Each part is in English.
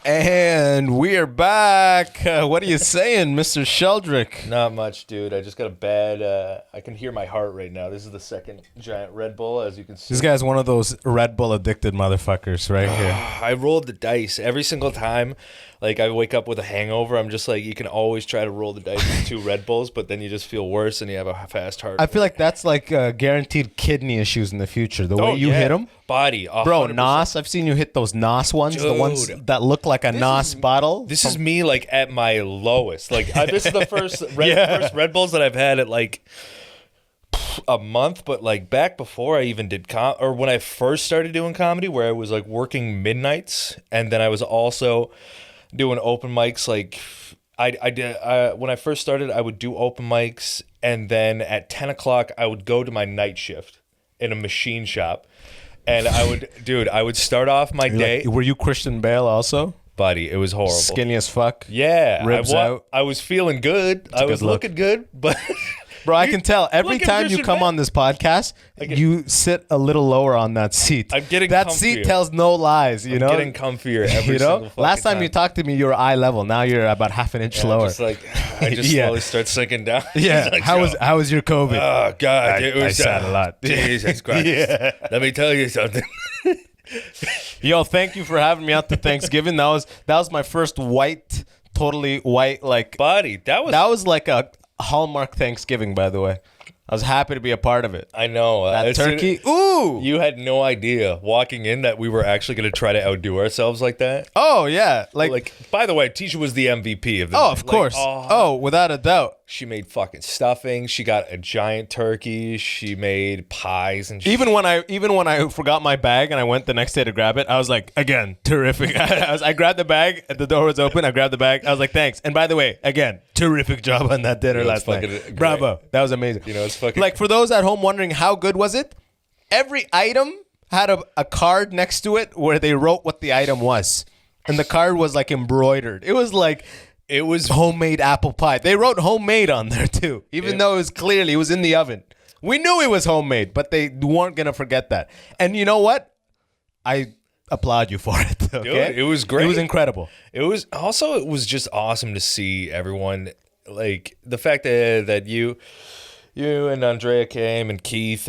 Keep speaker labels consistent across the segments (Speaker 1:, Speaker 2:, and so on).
Speaker 1: And we are back. What are you saying, Mr. Sheldrick?
Speaker 2: Not much, dude. I just got a bad... I can hear my heart right now. This is the second giant Red Bull, as you can see.
Speaker 1: This guy's one of those Red Bull addicted motherfuckers right here.
Speaker 2: I rolled the dice every single time. Like, I wake up with a hangover. I'm just like, you can always try to roll the dice with 2 Red Bulls, but then you just feel worse and you have a fast heart.
Speaker 1: I feel like that's like guaranteed kidney issues in the future. The way you hit them.
Speaker 2: Body. 100%.
Speaker 1: Bro, NOS. I've seen you hit those NOS ones. Dude, the ones that look like a NOS bottle.
Speaker 2: This is me, like, at my lowest. Like, this is the first Red Bulls that I've had at, like, a month. But, like, back before I even did or when I first started doing comedy, where I was, like, working midnights. And then I was also doing open mics. Like, I did when I first started, I would do open mics. And then at 10 o'clock, I would go to my night shift in a machine shop. And I would start off my day.
Speaker 1: Like, were you Christian Bale also?
Speaker 2: Buddy, it was horrible.
Speaker 1: Skinny as fuck.
Speaker 2: Yeah.
Speaker 1: Ribs out.
Speaker 2: I was feeling good. I was looking good, but...
Speaker 1: Bro, I can tell every time you come on this podcast, you sit a little lower on that seat.
Speaker 2: I'm getting
Speaker 1: that
Speaker 2: comfier.
Speaker 1: Seat tells no lies, you know?
Speaker 2: I'm getting comfier every single fucking
Speaker 1: Last time you talked to me, you were eye level. Now you're about half an inch lower.
Speaker 2: Just like, I just slowly start sinking down.
Speaker 1: Yeah.
Speaker 2: Like,
Speaker 1: how was your COVID?
Speaker 2: Oh, God.
Speaker 1: I sat a lot.
Speaker 2: Jesus Christ.
Speaker 1: Yeah.
Speaker 2: Let me tell you something.
Speaker 1: Yo, thank you for having me out to Thanksgiving. That was my first totally white, like...
Speaker 2: Buddy, that
Speaker 1: was like a Hallmark Thanksgiving, by the way. I was happy to be a part of it.
Speaker 2: I know.
Speaker 1: That turkey. Ooh!
Speaker 2: You had no idea walking in that we were actually going to try to outdo ourselves like that.
Speaker 1: Oh, yeah. Like
Speaker 2: by the way, Tisha was the MVP of the
Speaker 1: night. Of course. Without a doubt.
Speaker 2: She made fucking stuffing. She got a giant turkey. She made pies and
Speaker 1: even when I forgot my bag and I went the next day to grab it, I was like, again, terrific. I grabbed the bag, the door was open. I grabbed the bag. I was like, thanks. And by the way, again, terrific job on that dinner last night.
Speaker 2: Great.
Speaker 1: Bravo. That was amazing.
Speaker 2: You know, it's fucking
Speaker 1: like for those at home wondering how good was it, every item had a card next to it where they wrote what the item was. And the card was like embroidered. It was homemade apple pie. They wrote homemade on there too, even though it was in the oven. We knew it was homemade, but they weren't going to forget that. And you know what? I applaud you for it. Okay?
Speaker 2: Dude, it was great.
Speaker 1: It was incredible.
Speaker 2: It was just awesome to see everyone, like the fact that you and Andrea came and Keith,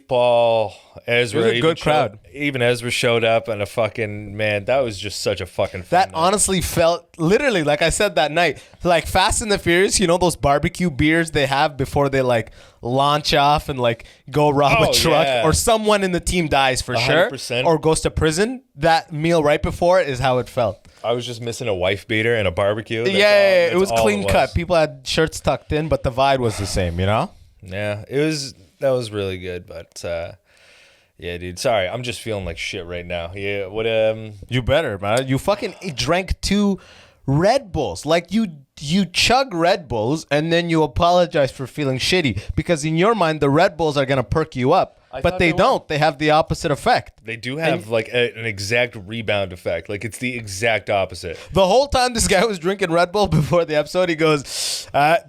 Speaker 2: Paul, Ezra.
Speaker 1: It was a good crowd.
Speaker 2: Even Ezra showed up and that was just such a fucking fun
Speaker 1: That
Speaker 2: night.
Speaker 1: honestly felt, literally, like I said that night, like Fast and the Furious, you know those barbecue beers they have before they like launch off and like go rob a truck or someone in the team dies for
Speaker 2: 100%.
Speaker 1: Sure or goes to prison. That meal right before is how it felt.
Speaker 2: I was just missing a wife beater and a barbecue.
Speaker 1: It was clean cut. People had shirts tucked in, but the vibe was the same, you know?
Speaker 2: Yeah, that was really good, but yeah, dude. Sorry, I'm just feeling like shit right now. Yeah, what
Speaker 1: You better, man. You fucking drank 2 Red Bulls. Like you chug Red Bulls and then you apologize for feeling shitty because in your mind the Red Bulls are gonna perk you up. But they don't. They have the opposite effect.
Speaker 2: They do have like an exact rebound effect. Like it's the exact opposite.
Speaker 1: The whole time this guy was drinking Red Bull before the episode, he goes,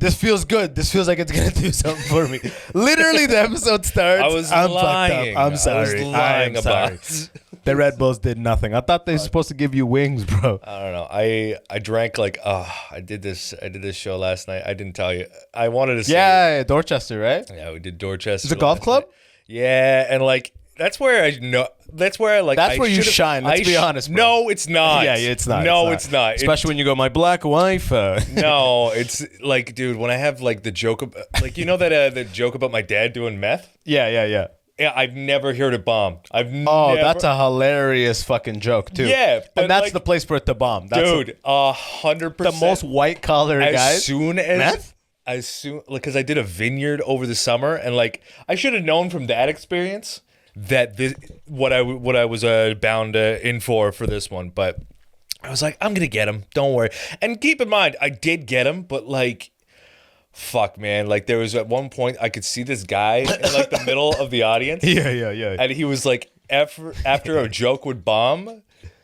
Speaker 1: this feels good. This feels like it's going to do something for me. Literally, the episode starts.
Speaker 2: I'm lying.
Speaker 1: Fucked up. I'm sorry.
Speaker 2: I was lying about it.
Speaker 1: The Red Bulls did nothing. I thought they were supposed to give you wings, bro.
Speaker 2: I don't know. I drank like, I did this show last night. I didn't tell you. I wanted to say.
Speaker 1: Yeah, Dorchester, right?
Speaker 2: Yeah, we did Dorchester.
Speaker 1: It's a golf club?
Speaker 2: Night. Yeah, and like that's where I know. That's where I like.
Speaker 1: That's where you shine. Let's be honest, bro.
Speaker 2: No, it's not.
Speaker 1: Yeah, it's not.
Speaker 2: No, it's not.
Speaker 1: Especially when you go, my black wife.
Speaker 2: No, it's like, dude, when I have like the joke, like you know that the joke about my dad doing meth.
Speaker 1: Yeah.
Speaker 2: Yeah, I've never heard it bomb.
Speaker 1: That's a hilarious fucking joke too.
Speaker 2: Yeah,
Speaker 1: and that's like, the place for it to bomb. That's
Speaker 2: dude, 100%.
Speaker 1: The most white collar guys.
Speaker 2: As soon, like, because I did a vineyard over the summer, and like I should have known from that experience that what I was bound in for this one, but I was like, I'm gonna get him. Don't worry. And keep in mind, I did get him, but like, fuck, man, like there was at one point I could see this guy in like the middle of the audience.
Speaker 1: Yeah.
Speaker 2: And he was like, after a joke would bomb,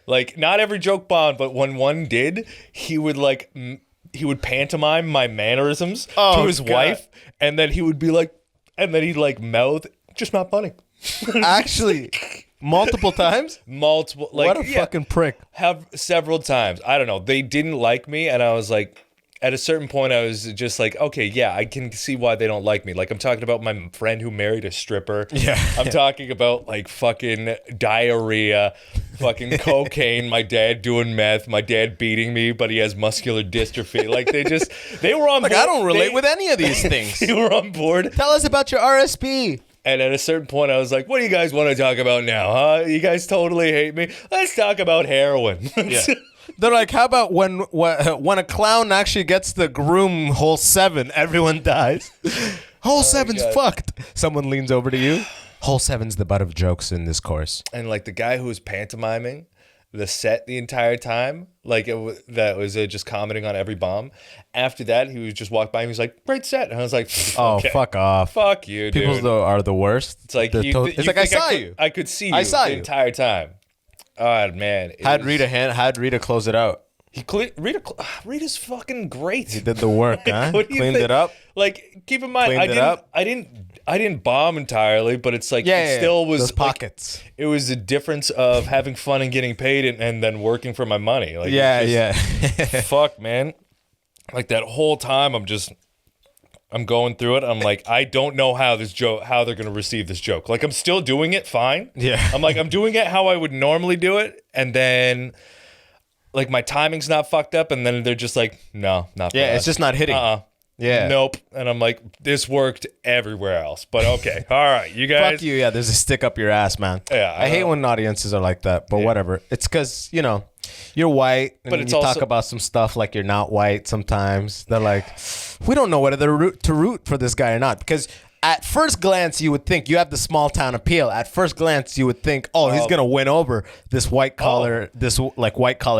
Speaker 2: like not every joke bombed, but when one did, he would like. He would pantomime my mannerisms to his wife, and then he would be like, and then he'd like mouth, just not funny.
Speaker 1: Actually, Multiple times?
Speaker 2: Multiple, like,
Speaker 1: What a fucking prick.
Speaker 2: Have several times. I don't know. They didn't like me, and I was like, at a certain point, I was just like, okay, yeah, I can see why they don't like me. Like, I'm talking about my friend who married a stripper.
Speaker 1: Yeah.
Speaker 2: I'm talking about, like, fucking diarrhea, fucking cocaine, my dad doing meth, my dad beating me, but he has muscular dystrophy. Like, they were on board.
Speaker 1: I don't relate with any of these things.
Speaker 2: They were on board.
Speaker 1: Tell us about your RSP.
Speaker 2: And at a certain point, I was like, what do you guys want to talk about now, huh? You guys totally hate me? Let's talk about heroin.
Speaker 1: Yeah. They're like, how about when a clown actually gets the groom hole 7, everyone dies. Hole 7's fucked. Someone leans over to you. Hole 7's the butt of jokes in this course.
Speaker 2: And like the guy who was pantomiming the set the entire time, like that was just commenting on every bomb. After that, he was just walked by and he was like, great set. And I was like,
Speaker 1: oh, fuck off.
Speaker 2: Fuck you, dude.
Speaker 1: People are the worst.
Speaker 2: It's like,
Speaker 1: it's like I saw you.
Speaker 2: I could see you
Speaker 1: I saw
Speaker 2: the
Speaker 1: you.
Speaker 2: entire time. Oh, man.
Speaker 1: How'd Rita close it out?
Speaker 2: Rita's fucking great.
Speaker 1: He did the work, huh? Cleaned it up.
Speaker 2: Like, keep in mind, I didn't bomb entirely, but it's like it still was
Speaker 1: those pockets.
Speaker 2: Like, it was a difference of having fun and getting paid and then working for my money. Like, fuck, man. Like that whole time, I'm going through it. I'm like, I don't know how they're gonna receive this joke. Like, I'm still doing it fine.
Speaker 1: Yeah.
Speaker 2: I'm like, I'm doing it how I would normally do it, and then like my timing's not fucked up, and then they're just like, no, not for us.
Speaker 1: It's just not hitting. Yeah.
Speaker 2: Nope. And I'm like, this worked everywhere else. But okay. All right, you guys.
Speaker 1: Fuck you. Yeah, there's a stick up your ass, man.
Speaker 2: Yeah.
Speaker 1: I hate when audiences are like that, but whatever. It's because, you're white, and
Speaker 2: but it's
Speaker 1: you
Speaker 2: also
Speaker 1: talk about some stuff like you're not white sometimes. They're like, we don't know whether to root for this guy or not. Because at first glance, you would think you have the small town appeal. At first glance, you would think, he's gonna win over this white collar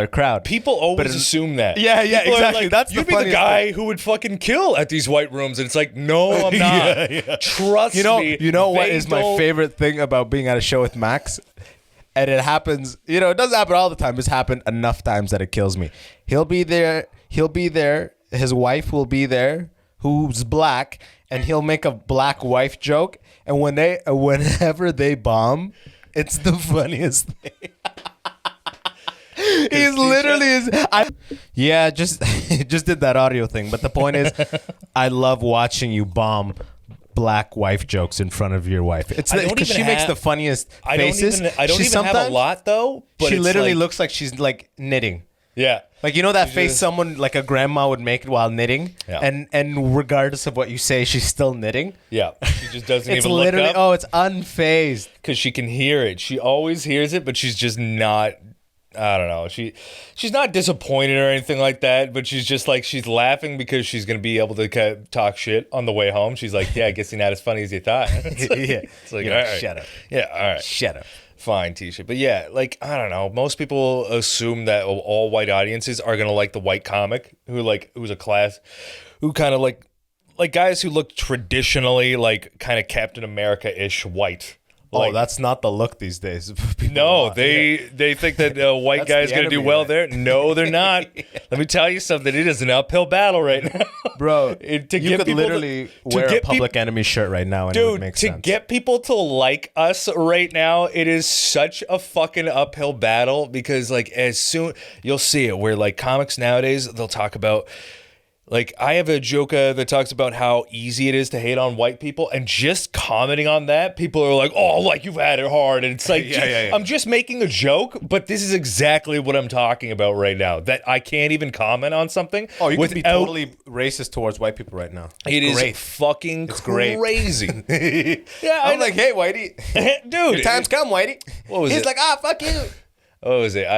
Speaker 1: crowd.
Speaker 2: People always assume that.
Speaker 1: Yeah,
Speaker 2: People
Speaker 1: exactly.
Speaker 2: Like,
Speaker 1: That's
Speaker 2: you'd
Speaker 1: the
Speaker 2: be the
Speaker 1: funniest
Speaker 2: guy
Speaker 1: thing.
Speaker 2: who would fucking kill at these white rooms, and it's like, no, I'm not. Trust me.
Speaker 1: You know what is my favorite thing about being at a show with Max? And it happens, it doesn't happen all the time. It's happened enough times that it kills me. He'll be there. His wife will be there, who's black, and he'll make a black wife joke. And whenever they bomb, it's the funniest thing. He's literally just did that audio thing. But the point is, I love watching you bomb black wife jokes in front of your wife. It's because she makes the funniest faces.
Speaker 2: I don't even have a lot though. But
Speaker 1: she literally looks like she's like knitting.
Speaker 2: Yeah.
Speaker 1: Like, that face someone like a grandma would make while knitting.
Speaker 2: Yeah.
Speaker 1: And regardless of what you say, she's still knitting.
Speaker 2: Yeah. She just doesn't
Speaker 1: it's
Speaker 2: even
Speaker 1: literally,
Speaker 2: look up.
Speaker 1: it's unfazed.
Speaker 2: Because she can hear it. She always hears it, but she's just not, I don't know. She's not disappointed or anything like that, but she's just like, she's laughing because she's going to be able to talk shit on the way home. She's like, yeah, I guess you're not as funny as you thought. It's like, all right.
Speaker 1: Shut up.
Speaker 2: Yeah, all right.
Speaker 1: Shut up.
Speaker 2: Fine, Tisha. But yeah, like, I don't know. Most people assume that all white audiences are going to like the white comic who's a class, who kind of like guys who look traditionally like kind of Captain America-ish white. Like,
Speaker 1: that's not the look these days.
Speaker 2: No, they think that a white guy is going to do well there. No, they're not. Let me tell you something. It is an uphill battle right now.
Speaker 1: Bro, you could literally wear a Public Enemy shirt right now and it would make sense.
Speaker 2: To get people to like us right now, it is such a fucking uphill battle because like as soon you'll see it where like comics nowadays, they'll talk about like, I have a joke that talks about how easy it is to hate on white people, and just commenting on that, people are like, oh, like, you've had it hard. And it's like, I'm just making a joke, but this is exactly what I'm talking about right now, that I can't even comment on something.
Speaker 1: Oh, you could be totally racist towards white people right now.
Speaker 2: It is fucking crazy. Yeah,
Speaker 1: I'm like, hey, Whitey.
Speaker 2: Dude.
Speaker 1: Your time's come, Whitey.
Speaker 2: What was it?
Speaker 1: He's like, fuck you.
Speaker 2: What was it?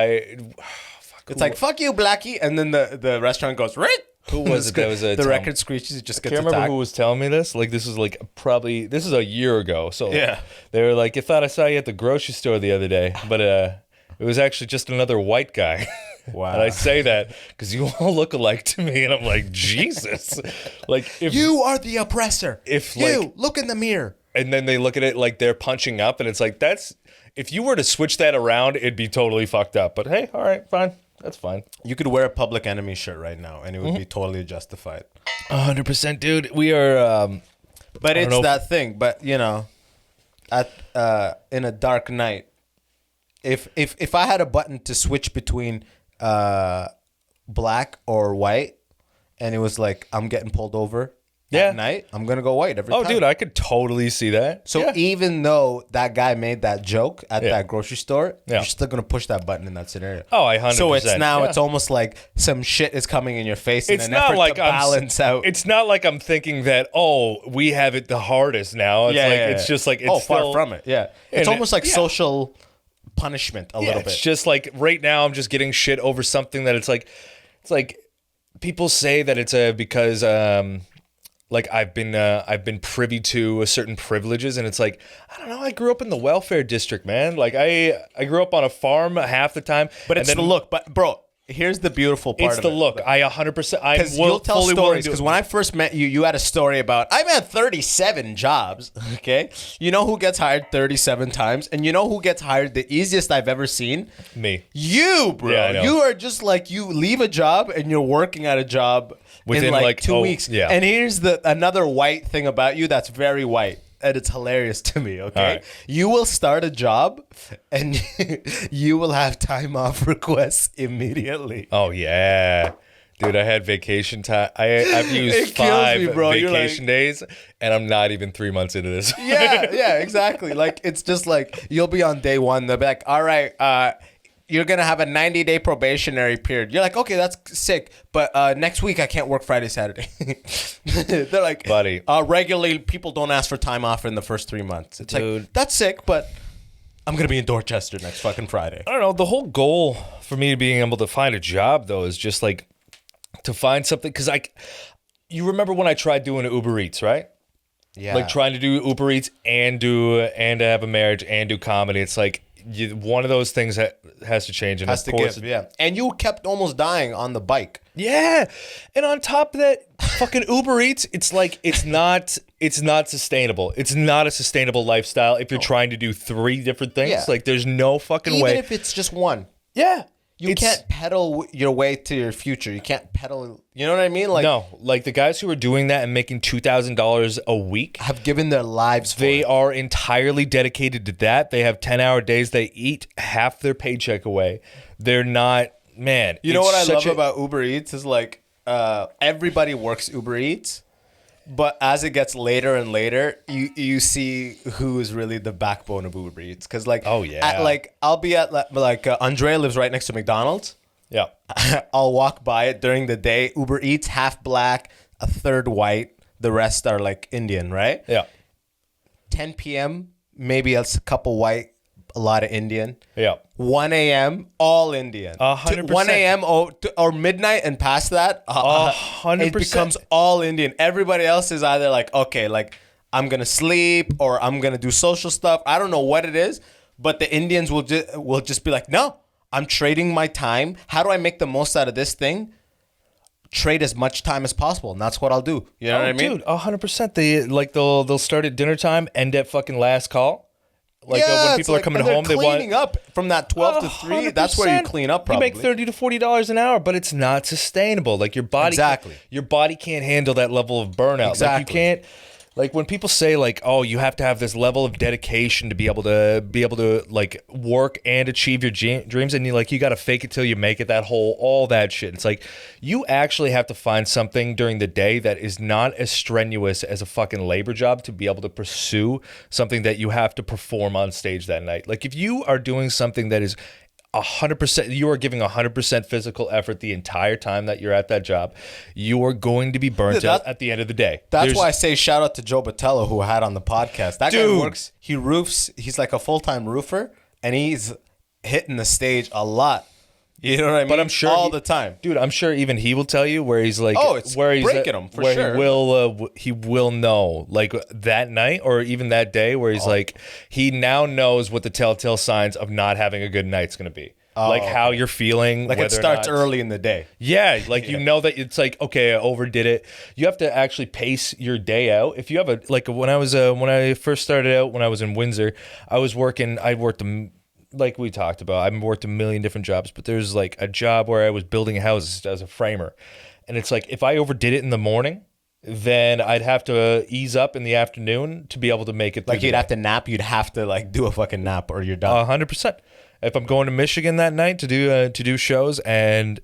Speaker 1: It's like, fuck you, Blackie. And then the restaurant goes, right?
Speaker 2: Who was it that was
Speaker 1: the record screeches? It just gets
Speaker 2: attacked. I can't remember who was telling me this. Like, this was like this is a year ago. So
Speaker 1: yeah,
Speaker 2: they were like, I thought I saw you at the grocery store the other day, but it was actually just another white guy.
Speaker 1: Wow.
Speaker 2: And I say that because you all look alike to me, and I'm like, Jesus. Like, if
Speaker 1: you are the oppressor.
Speaker 2: If
Speaker 1: look in the mirror.
Speaker 2: And then they look at it like they're punching up, and it's like, if you were to switch that around, it'd be totally fucked up. But hey, all right, fine. That's fine.
Speaker 1: You could wear a Public Enemy shirt right now, and it would be totally justified.
Speaker 2: 100%, dude. We are.
Speaker 1: But it's that thing. But in a dark night, if I had a button to switch between black or white, and it was like I'm getting pulled over at night, I'm gonna go white every time.
Speaker 2: Oh, dude, I could totally see that.
Speaker 1: So even though that guy made that joke at that grocery store, you're still gonna push that button in that scenario.
Speaker 2: Oh, I 100%.
Speaker 1: So it's now it's almost like some shit is coming in your face in an effort to balance out.
Speaker 2: It's not like I'm thinking that we have it the hardest now. It's it's just like it's
Speaker 1: far from it. Yeah, it's almost like social punishment a little bit.
Speaker 2: It's just like right now I'm just getting shit over something that it's like people say that it's because like I've been privy to certain privileges, and it's like, I don't know, I grew up in the welfare district, man. Like I grew up on a farm half the time.
Speaker 1: But it's the look. But bro, here's the beautiful part.
Speaker 2: It's the look. I 100%.
Speaker 1: Because you'll tell stories. Because when I first met you, you had a story about I've had 37 jobs. Okay, you know who gets hired 37 times, and you know who gets hired the easiest I've ever seen?
Speaker 2: Me.
Speaker 1: You, bro.
Speaker 2: Yeah, I know.
Speaker 1: You are just like you leave a job and you're working at a job within like 2 weeks.
Speaker 2: Yeah.
Speaker 1: And here's another white thing about you that's very white. And it's hilarious to me, okay?
Speaker 2: Right.
Speaker 1: You will start a job and you will have time off requests immediately.
Speaker 2: Oh, yeah. Dude, I had vacation time. I've used 5 vacation days, and I'm not even 3 months into this.
Speaker 1: Yeah, exactly. Like, it's just like, you'll be on day one. They'll be like, all right, you're going to have a 90-day probationary period. You're like, okay, that's sick. But next week, I can't work Friday, Saturday. They're like,
Speaker 2: buddy,
Speaker 1: regularly, people don't ask for time off in the first 3 months. It's like, that's sick, but I'm going to be in Dorchester next fucking Friday.
Speaker 2: I don't know. The whole goal for me being able to find a job, though, is just like to find something. Because you remember when I tried doing Uber Eats, right?
Speaker 1: Yeah.
Speaker 2: Like trying to do Uber Eats and have a marriage and do comedy. It's like, one of those things that has to change, and
Speaker 1: has to give, yeah. And you kept almost dying on the bike.
Speaker 2: Yeah, and on top of that, fucking Uber Eats, it's like it's not sustainable. It's not a sustainable lifestyle if you're trying to do 3 different things. Yeah. Like, there's no fucking way.
Speaker 1: Even if it's just one.
Speaker 2: Yeah.
Speaker 1: You can't pedal your way to your future. You can't pedal. You know what I mean? Like,
Speaker 2: no, like the guys who are doing that and making $2,000 a week
Speaker 1: have given their lives for
Speaker 2: it.
Speaker 1: are
Speaker 2: entirely dedicated to that. They have 10-hour days. They eat half their paycheck away. They're not, man.
Speaker 1: You know what I love about Uber Eats is like everybody works Uber Eats. But as it gets later and later, you see who is really the backbone of Uber Eats. Because like, I'll be at Andrea lives right next to McDonald's.
Speaker 2: Yeah.
Speaker 1: I'll walk by it during the day. Uber Eats, half black, a third white. The rest are like Indian, right?
Speaker 2: Yeah.
Speaker 1: 10 p.m., maybe a couple white, a lot of Indian.
Speaker 2: Yeah.
Speaker 1: 1 a.m., all Indian.
Speaker 2: 100%.
Speaker 1: 1 a.m. or midnight and past that,
Speaker 2: 100%.
Speaker 1: It becomes all Indian. Everybody else is either like, okay, like I'm going to sleep or I'm going to do social stuff. I don't know what it is, but the Indians will just be like, no, I'm trading my time. How do I make the most out of this thing? Trade as much time as possible, and that's what I'll do. You know what I mean?
Speaker 2: Dude, 100%. They'll start at dinner time, end at fucking last call. Like when people are coming home, they want
Speaker 1: cleaning up from that 12 to 3. That's where you clean up. Probably
Speaker 2: you make $30 to $40 an hour, but it's not sustainable. Like your body, your body can't handle that level of burnout.
Speaker 1: Exactly.
Speaker 2: Like you can't. Like when people say like, oh, you have to have this level of dedication to be able to like work and achieve your dreams, and you got to fake it till you make it. All that shit. It's like you actually have to find something during the day that is not as strenuous as a fucking labor job to be able to pursue something that you have to perform on stage that night. Like if you are doing something that is 100%, you are giving 100% physical effort the entire time that you're at that job, you are going to be burnt out at the end of the day.
Speaker 1: That's why I say shout out to Joe Botello, who I had on the podcast. That guy works, he roofs, he's like a full-time roofer, and he's hitting the stage a lot. You know what I mean?
Speaker 2: But I'm sure
Speaker 1: all the time,
Speaker 2: dude. I'm sure even he will tell you where he's like,
Speaker 1: it's
Speaker 2: where he's
Speaker 1: breaking him for sure.
Speaker 2: He will know like that night or even that day where he's like, he now knows what the telltale signs of not having a good night's going to be. Like how you're feeling.
Speaker 1: Like it starts early in the day.
Speaker 2: Yeah, like you know that it's like, okay, I overdid it. You have to actually pace your day out. If you have when I first started out, when I was in Windsor, I worked like we talked about, I've worked a million different jobs, but there's like a job where I was building houses as a framer. And it's like, if I overdid it in the morning, then I'd have to ease up in the afternoon to be able to make it.
Speaker 1: Like you'd have to nap, you'd have to like do a fucking nap or you're done.
Speaker 2: 100%. If I'm going to Michigan that night to do shows and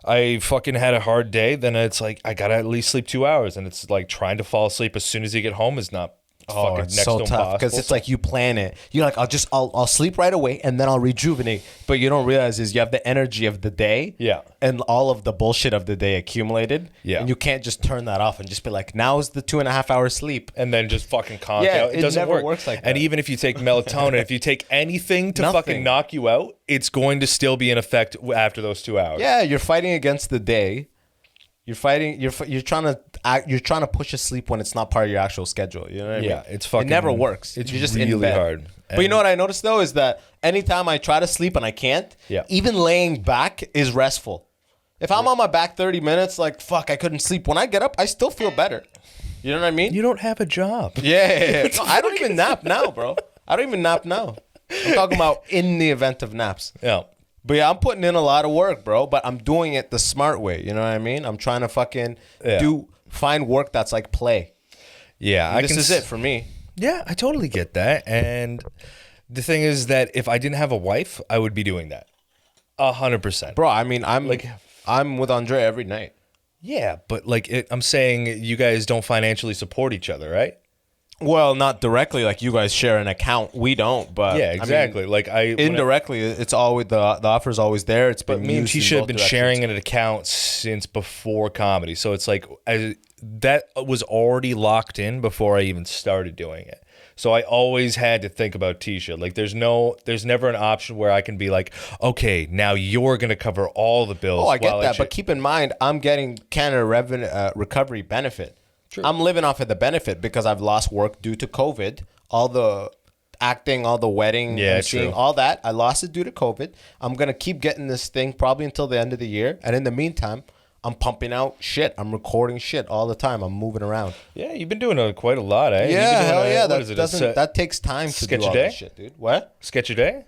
Speaker 2: I fucking had a hard day, then it's like I gotta at least sleep 2 hours, and it's like trying to fall asleep as soon as you get home is not fucking
Speaker 1: it's
Speaker 2: next
Speaker 1: so
Speaker 2: to
Speaker 1: tough
Speaker 2: impossible.
Speaker 1: because it's like you plan it. You're like, I'll sleep right away and then I'll rejuvenate. But you don't realize is you have the energy of the day, and all of the bullshit of the day accumulated, and you can't just turn that off and just be like, now's the 2.5 hours sleep,
Speaker 2: and then just fucking conk out. It doesn't
Speaker 1: never
Speaker 2: work.
Speaker 1: works like that.
Speaker 2: And even if you take melatonin, if you take anything to fucking knock you out, it's going to still be in effect after those 2 hours.
Speaker 1: Yeah, you're fighting against the day. You're fighting. You're trying to push a sleep when it's not part of your actual schedule. You know what I mean?
Speaker 2: Yeah, it's fucking.
Speaker 1: It never works.
Speaker 2: It's
Speaker 1: you're just
Speaker 2: really
Speaker 1: in bed.
Speaker 2: hard.
Speaker 1: But you know what I noticed though is that anytime I try to sleep and I can't, even laying back is restful. If I'm on my back 30 minutes, like fuck, I couldn't sleep. When I get up, I still feel better. You know what I mean?
Speaker 2: You don't have a job.
Speaker 1: Yeah. No, I don't even nap now, bro. I don't even nap now. I'm talking about in the event of naps.
Speaker 2: Yeah.
Speaker 1: But yeah, I'm putting in a lot of work, bro. But I'm doing it the smart way. You know what I mean? I'm trying to fucking find work that's like play.
Speaker 2: Yeah,
Speaker 1: This is it for me.
Speaker 2: Yeah, I totally get that. And the thing is that if I didn't have a wife, I would be doing that. 100%.
Speaker 1: Bro, I mean, I'm with Andre every night.
Speaker 2: Yeah, but like I'm saying you guys don't financially support each other, right?
Speaker 1: Well, not directly. Like you guys share an account, we don't. But
Speaker 2: yeah, exactly.
Speaker 1: Indirectly, it's always the offer's always there. It's been
Speaker 2: me and Tisha have been sharing an account since before comedy, so it's like that was already locked in before I even started doing it. So I always had to think about Tisha. Like there's never an option where I can be like, okay, now you're gonna cover all the bills.
Speaker 1: Oh, I get that, but keep in mind, I'm getting Canada Revenue Recovery benefit. True. I'm living off of the benefit because I've lost work due to COVID. All the acting, all the wedding, emceeing, all that. I lost it due to COVID. I'm going to keep getting this thing probably until the end of the year. And in the meantime, I'm pumping out shit. I'm recording shit all the time. I'm moving around.
Speaker 2: Yeah, you've been doing quite a lot, eh?
Speaker 1: Yeah, hell yeah. That takes time to do all that shit, dude. What?
Speaker 2: Sketch a day?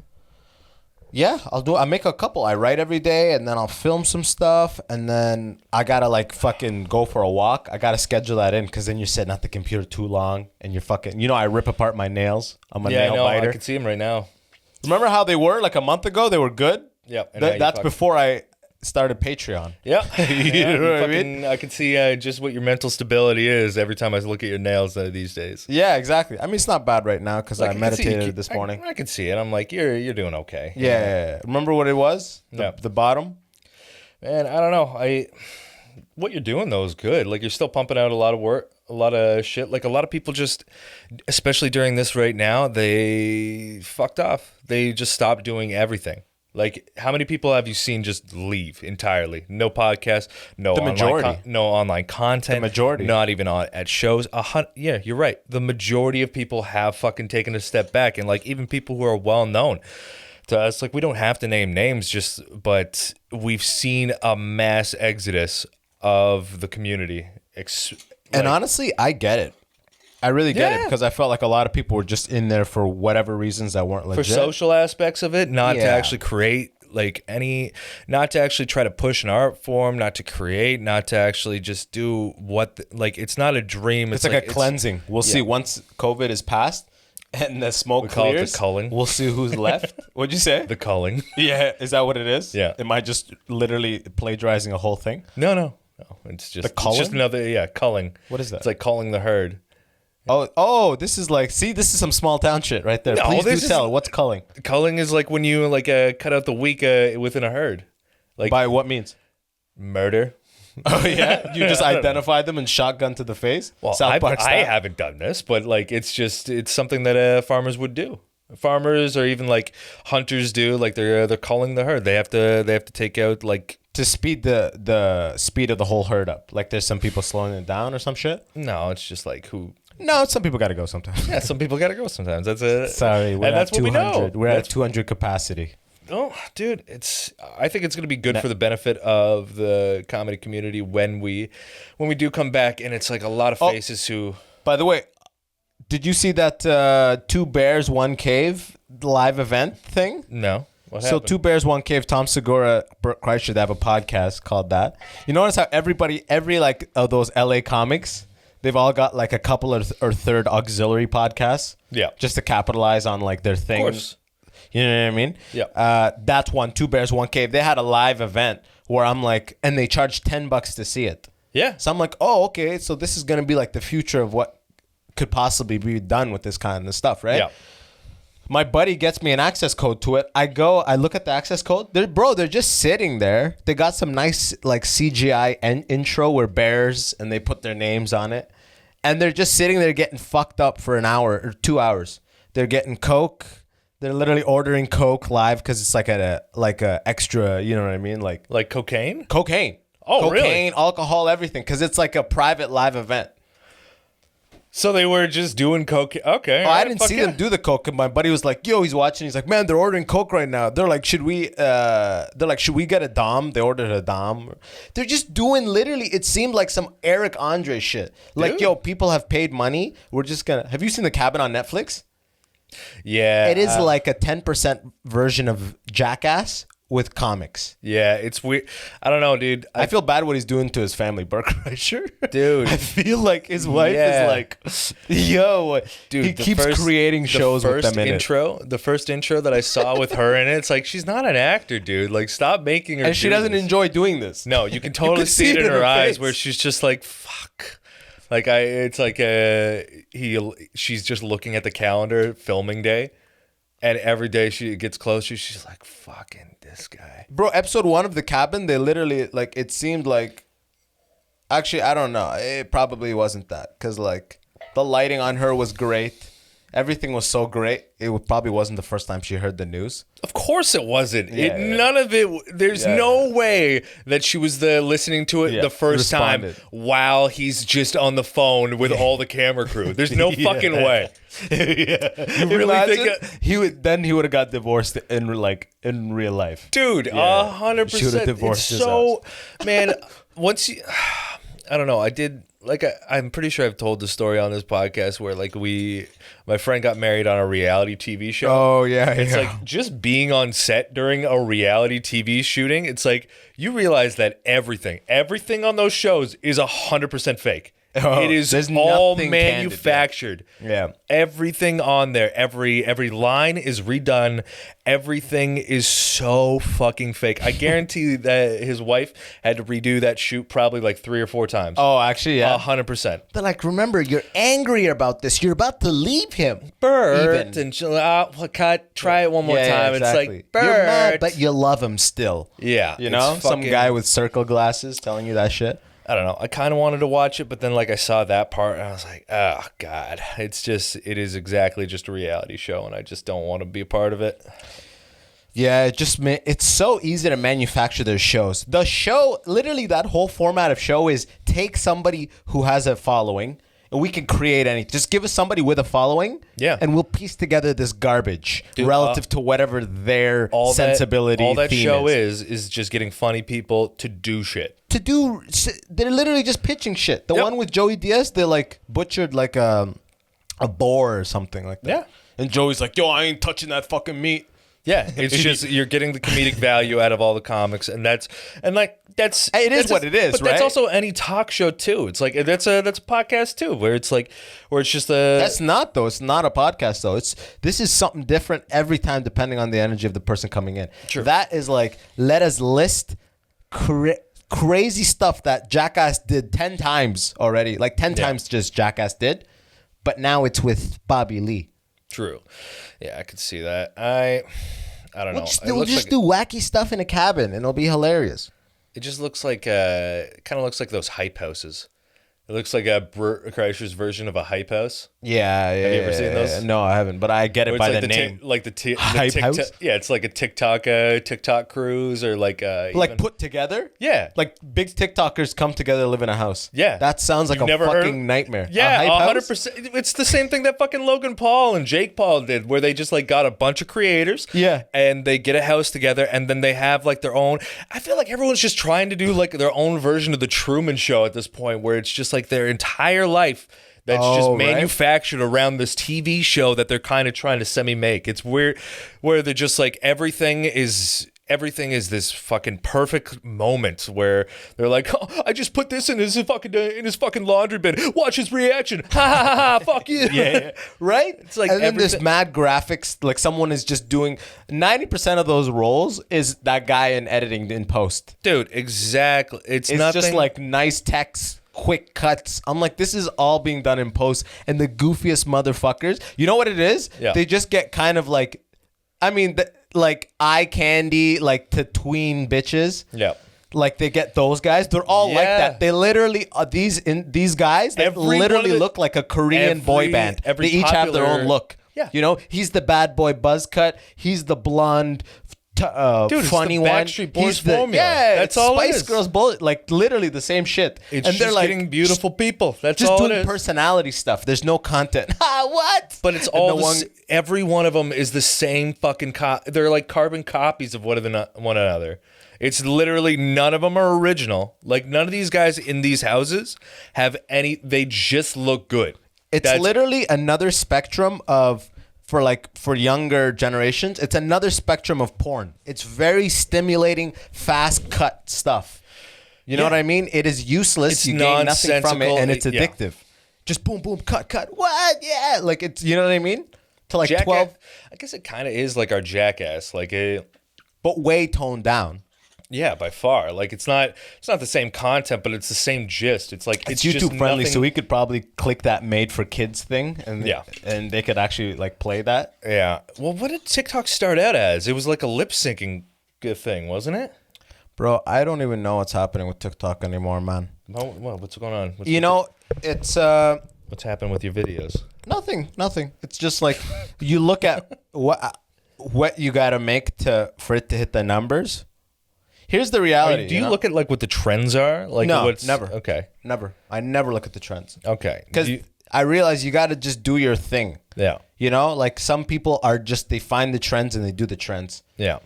Speaker 1: Yeah, I make a couple. I write every day, and then I'll film some stuff, and then I gotta like fucking go for a walk. I gotta schedule that in because then you're sitting at the computer too long, and you're fucking. You know, I rip apart my nails. I'm a nail biter.
Speaker 2: I can see them right now.
Speaker 1: Remember how they were like a month ago? They were good.
Speaker 2: Yeah,
Speaker 1: that's before I started Patreon.
Speaker 2: Yeah,
Speaker 1: you know what I mean?
Speaker 2: I can see just what your mental stability is every time I look at your nails these days.
Speaker 1: Yeah, exactly. I mean, it's not bad right now because I meditated this morning.
Speaker 2: I can see it. I'm like, you're doing okay.
Speaker 1: Yeah. Remember what it was? The bottom?
Speaker 2: Man, I don't know. What you're doing though is good. Like you're still pumping out a lot of work, a lot of shit. Like a lot of people just, especially during this right now, they fucked off. They just stopped doing everything. Like, how many people have you seen just leave entirely? No podcast, no online content.
Speaker 1: The majority.
Speaker 2: Not even at shows. Yeah, you're right. The majority of people have fucking taken a step back. And, like, even people who are well-known to us, like, we don't have to name names, but we've seen a mass exodus of the community.
Speaker 1: And honestly, I get it. I really get it because I felt like a lot of people were just in there for whatever reasons that weren't legit.
Speaker 2: For social aspects of it, not to actually create not to actually try to push an art form, not to create, not to actually just do it's not a dream.
Speaker 1: It's like a cleansing. We'll see once COVID is past and the smoke clears.
Speaker 2: Call it the culling.
Speaker 1: We'll see who's left. What'd you say?
Speaker 2: The culling.
Speaker 1: Yeah. Is that what it is?
Speaker 2: Yeah.
Speaker 1: Am I just literally plagiarizing a whole thing?
Speaker 2: No. It's just
Speaker 1: culling?
Speaker 2: It's just another culling.
Speaker 1: What is that?
Speaker 2: It's like culling the herd.
Speaker 1: Oh, this is like, see, this is some small town shit right there.
Speaker 2: No,
Speaker 1: Please do tell. What's culling?
Speaker 2: Culling is like when you cut out the weak within a herd. Like
Speaker 1: by what means?
Speaker 2: Murder.
Speaker 1: Oh yeah, you just identify them and shotgun to the face.
Speaker 2: Well, I haven't done this, but like it's something that farmers would do. Farmers or even like hunters do. Like they're culling the herd. They have to take out like.
Speaker 1: To speed the speed of the whole herd up. Like there's some people slowing it down or some shit?
Speaker 2: No, it's just like who...
Speaker 1: No, some people got to go sometimes.
Speaker 2: Yeah, some people got to go sometimes. That's it.
Speaker 1: Sorry, we're at 200. We're at 200 capacity.
Speaker 2: Oh, dude, I think it's going to be good for the benefit of the comedy community when we do come back, and it's like a lot of faces who...
Speaker 1: By the way, did you see that 2 Bears, 1 Cave live event thing?
Speaker 2: No.
Speaker 1: So 2 Bears, 1 Cave, Tom Segura, Bert Kreischer, they have a podcast called that. You notice how every like of those LA comics, they've all got like a couple or third auxiliary podcasts.
Speaker 2: Yeah.
Speaker 1: Just to capitalize on like their thing.
Speaker 2: Of course.
Speaker 1: You know what I mean?
Speaker 2: Yeah.
Speaker 1: That's one. Two Bears, One Cave. They had a live event where I'm like, and they charged $10 to see it.
Speaker 2: Yeah.
Speaker 1: So I'm like, oh, okay. So this is going to be like the future of what could possibly be done with this kind of stuff, right?
Speaker 2: Yeah.
Speaker 1: My buddy gets me an access code to it. I go, I look at the access code. They're just sitting there. They got some nice like CGI intro where bears and they put their names on it. And they're just sitting there getting fucked up for an hour or 2 hours. They're getting Coke. They're literally ordering Coke live because it's like a extra, you know what I mean? Like
Speaker 2: cocaine?
Speaker 1: Cocaine.
Speaker 2: Oh,
Speaker 1: cocaine,
Speaker 2: really?
Speaker 1: Alcohol, everything. Because it's like a private live event.
Speaker 2: So they were just doing coke. Okay.
Speaker 1: Oh, I didn't see them do the coke. And my buddy was like, "Yo, he's watching." He's like, "Man, they're ordering coke right now." They're like, "Should we?" They're like, "Should we get a dom?" They ordered a dom. They're just doing literally. It seemed like some Eric Andre shit. Like,
Speaker 2: Dude.
Speaker 1: yo, people have paid money. We're just gonna. Have you seen The Cabin on Netflix?
Speaker 2: Yeah.
Speaker 1: It is like a 10% version of Jackass with comics.
Speaker 2: Yeah, it's weird. I don't know, dude.
Speaker 1: I feel bad what he's doing to his family, Burke Kreischer.
Speaker 2: Dude.
Speaker 1: I feel like his wife
Speaker 2: Yeah.
Speaker 1: is like, yo,
Speaker 2: Dude,
Speaker 1: he
Speaker 2: the
Speaker 1: keeps
Speaker 2: first-
Speaker 1: creating shows with them in it.
Speaker 2: The first intro that I saw with her in it, it's like, she's not an actor, dude. Like, stop making her.
Speaker 1: And she
Speaker 2: do
Speaker 1: doesn't
Speaker 2: this.
Speaker 1: enjoy doing this.
Speaker 2: No, you can totally
Speaker 1: can
Speaker 2: see it in her eyes
Speaker 1: face.
Speaker 2: where she's just like, fuck. Like it's like she's just looking at the calendar, filming day, and every day she gets closer, she's like, fucking this guy.
Speaker 1: Bro, episode 1 of The Cabin, they literally, like, it seemed like, actually, I don't know. It probably wasn't that. Because, like, the lighting on her was great. Everything was so great. It probably wasn't the first time she heard the news.
Speaker 2: Of course it wasn't.
Speaker 1: Yeah.
Speaker 2: None of it. There's no way that she was listening to it the first
Speaker 1: Responded.
Speaker 2: time while he's just on the phone with all the camera crew. There's no fucking way.
Speaker 1: You
Speaker 2: really
Speaker 1: Imagine
Speaker 2: think
Speaker 1: he would have got divorced in real life.
Speaker 2: Dude,
Speaker 1: Yeah.
Speaker 2: 100%.
Speaker 1: She would've divorced
Speaker 2: It's
Speaker 1: his
Speaker 2: so, man, once you, I don't know, I did, like, I'm pretty sure I've told the story on this podcast where, like, my friend got married on a reality TV show.
Speaker 1: Oh, yeah,
Speaker 2: It's like, just being on set during a reality TV shooting, it's like, you realize that everything on those shows is 100% fake.
Speaker 1: Oh,
Speaker 2: it is
Speaker 1: there's
Speaker 2: all
Speaker 1: nothing
Speaker 2: manufactured.
Speaker 1: Yeah.
Speaker 2: Everything on there, every line is redone. Everything is so fucking fake. I guarantee that his wife had to redo that shoot probably like 3 or 4 times.
Speaker 1: Oh, actually, yeah.
Speaker 2: 100%.
Speaker 1: They're like, remember, you're angry about this. You're about to leave him.
Speaker 2: Bert,
Speaker 1: Even.
Speaker 2: and she'll, cut, try it one more time.
Speaker 1: Exactly.
Speaker 2: It's like, Bert.
Speaker 1: You're mad, but you love him still.
Speaker 2: Yeah.
Speaker 1: You know,
Speaker 2: it's
Speaker 1: some
Speaker 2: fucking-
Speaker 1: guy with circle glasses telling you that shit.
Speaker 2: I don't know. I kind of wanted to watch it, but then like I saw that part and I was like, oh God, it is exactly just a reality show and I just don't want to be a part of it.
Speaker 1: Yeah, it's so easy to manufacture their shows. The show, literally that whole format of show is take somebody who has a following and we can create anything. Just give us somebody with a following and we'll piece together this garbage relative to whatever their sensibility
Speaker 2: all that
Speaker 1: theme
Speaker 2: show is just getting funny people to do shit.
Speaker 1: They're literally just pitching shit. The one with Joey Diaz, they like butchered like a boar or something like that.
Speaker 2: Yeah.
Speaker 1: And Joey's like, yo, I ain't touching that fucking meat.
Speaker 2: Yeah, it's just you're getting the comedic value out of all the comics, and that's
Speaker 1: It is what it is,
Speaker 2: but
Speaker 1: right?
Speaker 2: that's also any talk show too. It's like that's a podcast too, where it's just a.
Speaker 1: That's not though. It's not a podcast though. This is something different every time, depending on the energy of the person coming in.
Speaker 2: True.
Speaker 1: That is like, let us list crazy stuff that Jackass did 10 times already. Like 10 times just Jackass did, but now it's with Bobby Lee.
Speaker 2: True. Yeah, I could see that. I don't know.
Speaker 1: We'll just do wacky stuff in a cabin, and it'll be hilarious.
Speaker 2: It just looks like kind of looks like those hype houses. It looks like a Kreischer's version of a hype house.
Speaker 1: Yeah.
Speaker 2: Have you ever seen those?
Speaker 1: No, I haven't, but I get it by
Speaker 2: like
Speaker 1: the name.
Speaker 2: the
Speaker 1: Hype
Speaker 2: TikTok,
Speaker 1: house?
Speaker 2: yeah, it's like a TikTok cruise or like even,
Speaker 1: Put together?
Speaker 2: Yeah.
Speaker 1: Like big TikTokers come together to live in a house.
Speaker 2: Yeah.
Speaker 1: That sounds like
Speaker 2: You've
Speaker 1: a
Speaker 2: never heard
Speaker 1: fucking nightmare.
Speaker 2: Yeah,
Speaker 1: A hype house?
Speaker 2: 100%. It's the same thing that fucking Logan Paul and Jake Paul did, where they just like got a bunch of creators.
Speaker 1: Yeah.
Speaker 2: And they get a house together and then they have like their own. I feel like everyone's just trying to do like their own version of the Truman Show at this point, where it's just like their entire life that's just
Speaker 1: right.
Speaker 2: manufactured around this TV show that they're kind of trying to semi-make. It's weird where they're just like everything is everything is this fucking perfect moment where they're like, oh, I just put this in his fucking laundry bin. Watch his reaction. Ha ha ha ha. Fuck you.
Speaker 1: Yeah. Right?
Speaker 2: It's like
Speaker 1: and then there's mad graphics. Like someone is just doing 90% of those roles is that guy in editing in post.
Speaker 2: Dude, exactly. It's nothing.
Speaker 1: Just like nice text, quick cuts. I'm like, this is all being done in post. And the goofiest motherfuckers, you know what it is?
Speaker 2: Yeah.
Speaker 1: They just get kind of like, I mean, like eye candy, like to tween bitches.
Speaker 2: Yeah.
Speaker 1: Like they get those guys. They're all like that. They literally these guys. They literally look like a Korean boy band. They each have their own look.
Speaker 2: Yeah.
Speaker 1: You know, he's the bad boy buzz cut. He's the blonde.
Speaker 2: Dude,
Speaker 1: funny
Speaker 2: it's the
Speaker 1: one.
Speaker 2: Backstreet Boys
Speaker 1: He's the,
Speaker 2: formula.
Speaker 1: Yeah,
Speaker 2: that's all
Speaker 1: Spice
Speaker 2: it is.
Speaker 1: Girls bullet, like literally the same shit.
Speaker 2: It's
Speaker 1: and they're
Speaker 2: just
Speaker 1: like
Speaker 2: getting beautiful people. That's
Speaker 1: just
Speaker 2: all
Speaker 1: doing
Speaker 2: it is.
Speaker 1: personality stuff. There's no content. What?
Speaker 2: But it's all every one of them is the same fucking they're like carbon copies of one another. It's literally none of them are original. Like none of these guys in these houses have any. They just look good.
Speaker 1: It's literally another spectrum of. For younger generations, it's another spectrum of porn. It's very stimulating, fast cut stuff. You know what I mean? It is useless.
Speaker 2: It's
Speaker 1: you gain nothing from it, and it's addictive.
Speaker 2: Yeah.
Speaker 1: Just boom, boom, cut. What? Yeah, like it's, you know what I mean? To like 12.
Speaker 2: I guess it kind of is like our Jackass,
Speaker 1: but way toned down.
Speaker 2: Yeah, by far. Like it's not the same content, but it's the same gist. It's like
Speaker 1: it's YouTube
Speaker 2: just
Speaker 1: friendly,
Speaker 2: nothing...
Speaker 1: so we could probably click that made for kids thing, and they could actually like play that.
Speaker 2: Yeah. Well, what did TikTok start out as? It was like a lip syncing thing, wasn't it?
Speaker 1: Bro, I don't even know what's happening with TikTok anymore, man.
Speaker 2: Well, what's going on?
Speaker 1: It's
Speaker 2: what's happened with your videos?
Speaker 1: Nothing. It's just like you look at what you got to make for it to hit the numbers. Here's the reality.
Speaker 2: Do you look at like what the trends are? Like
Speaker 1: no, never.
Speaker 2: Okay.
Speaker 1: Never. I never look at the trends.
Speaker 2: Okay.
Speaker 1: Because I realize you got to just do your thing.
Speaker 2: Yeah.
Speaker 1: You know, like some people are just, they find the trends and they do the trends.
Speaker 2: Yeah.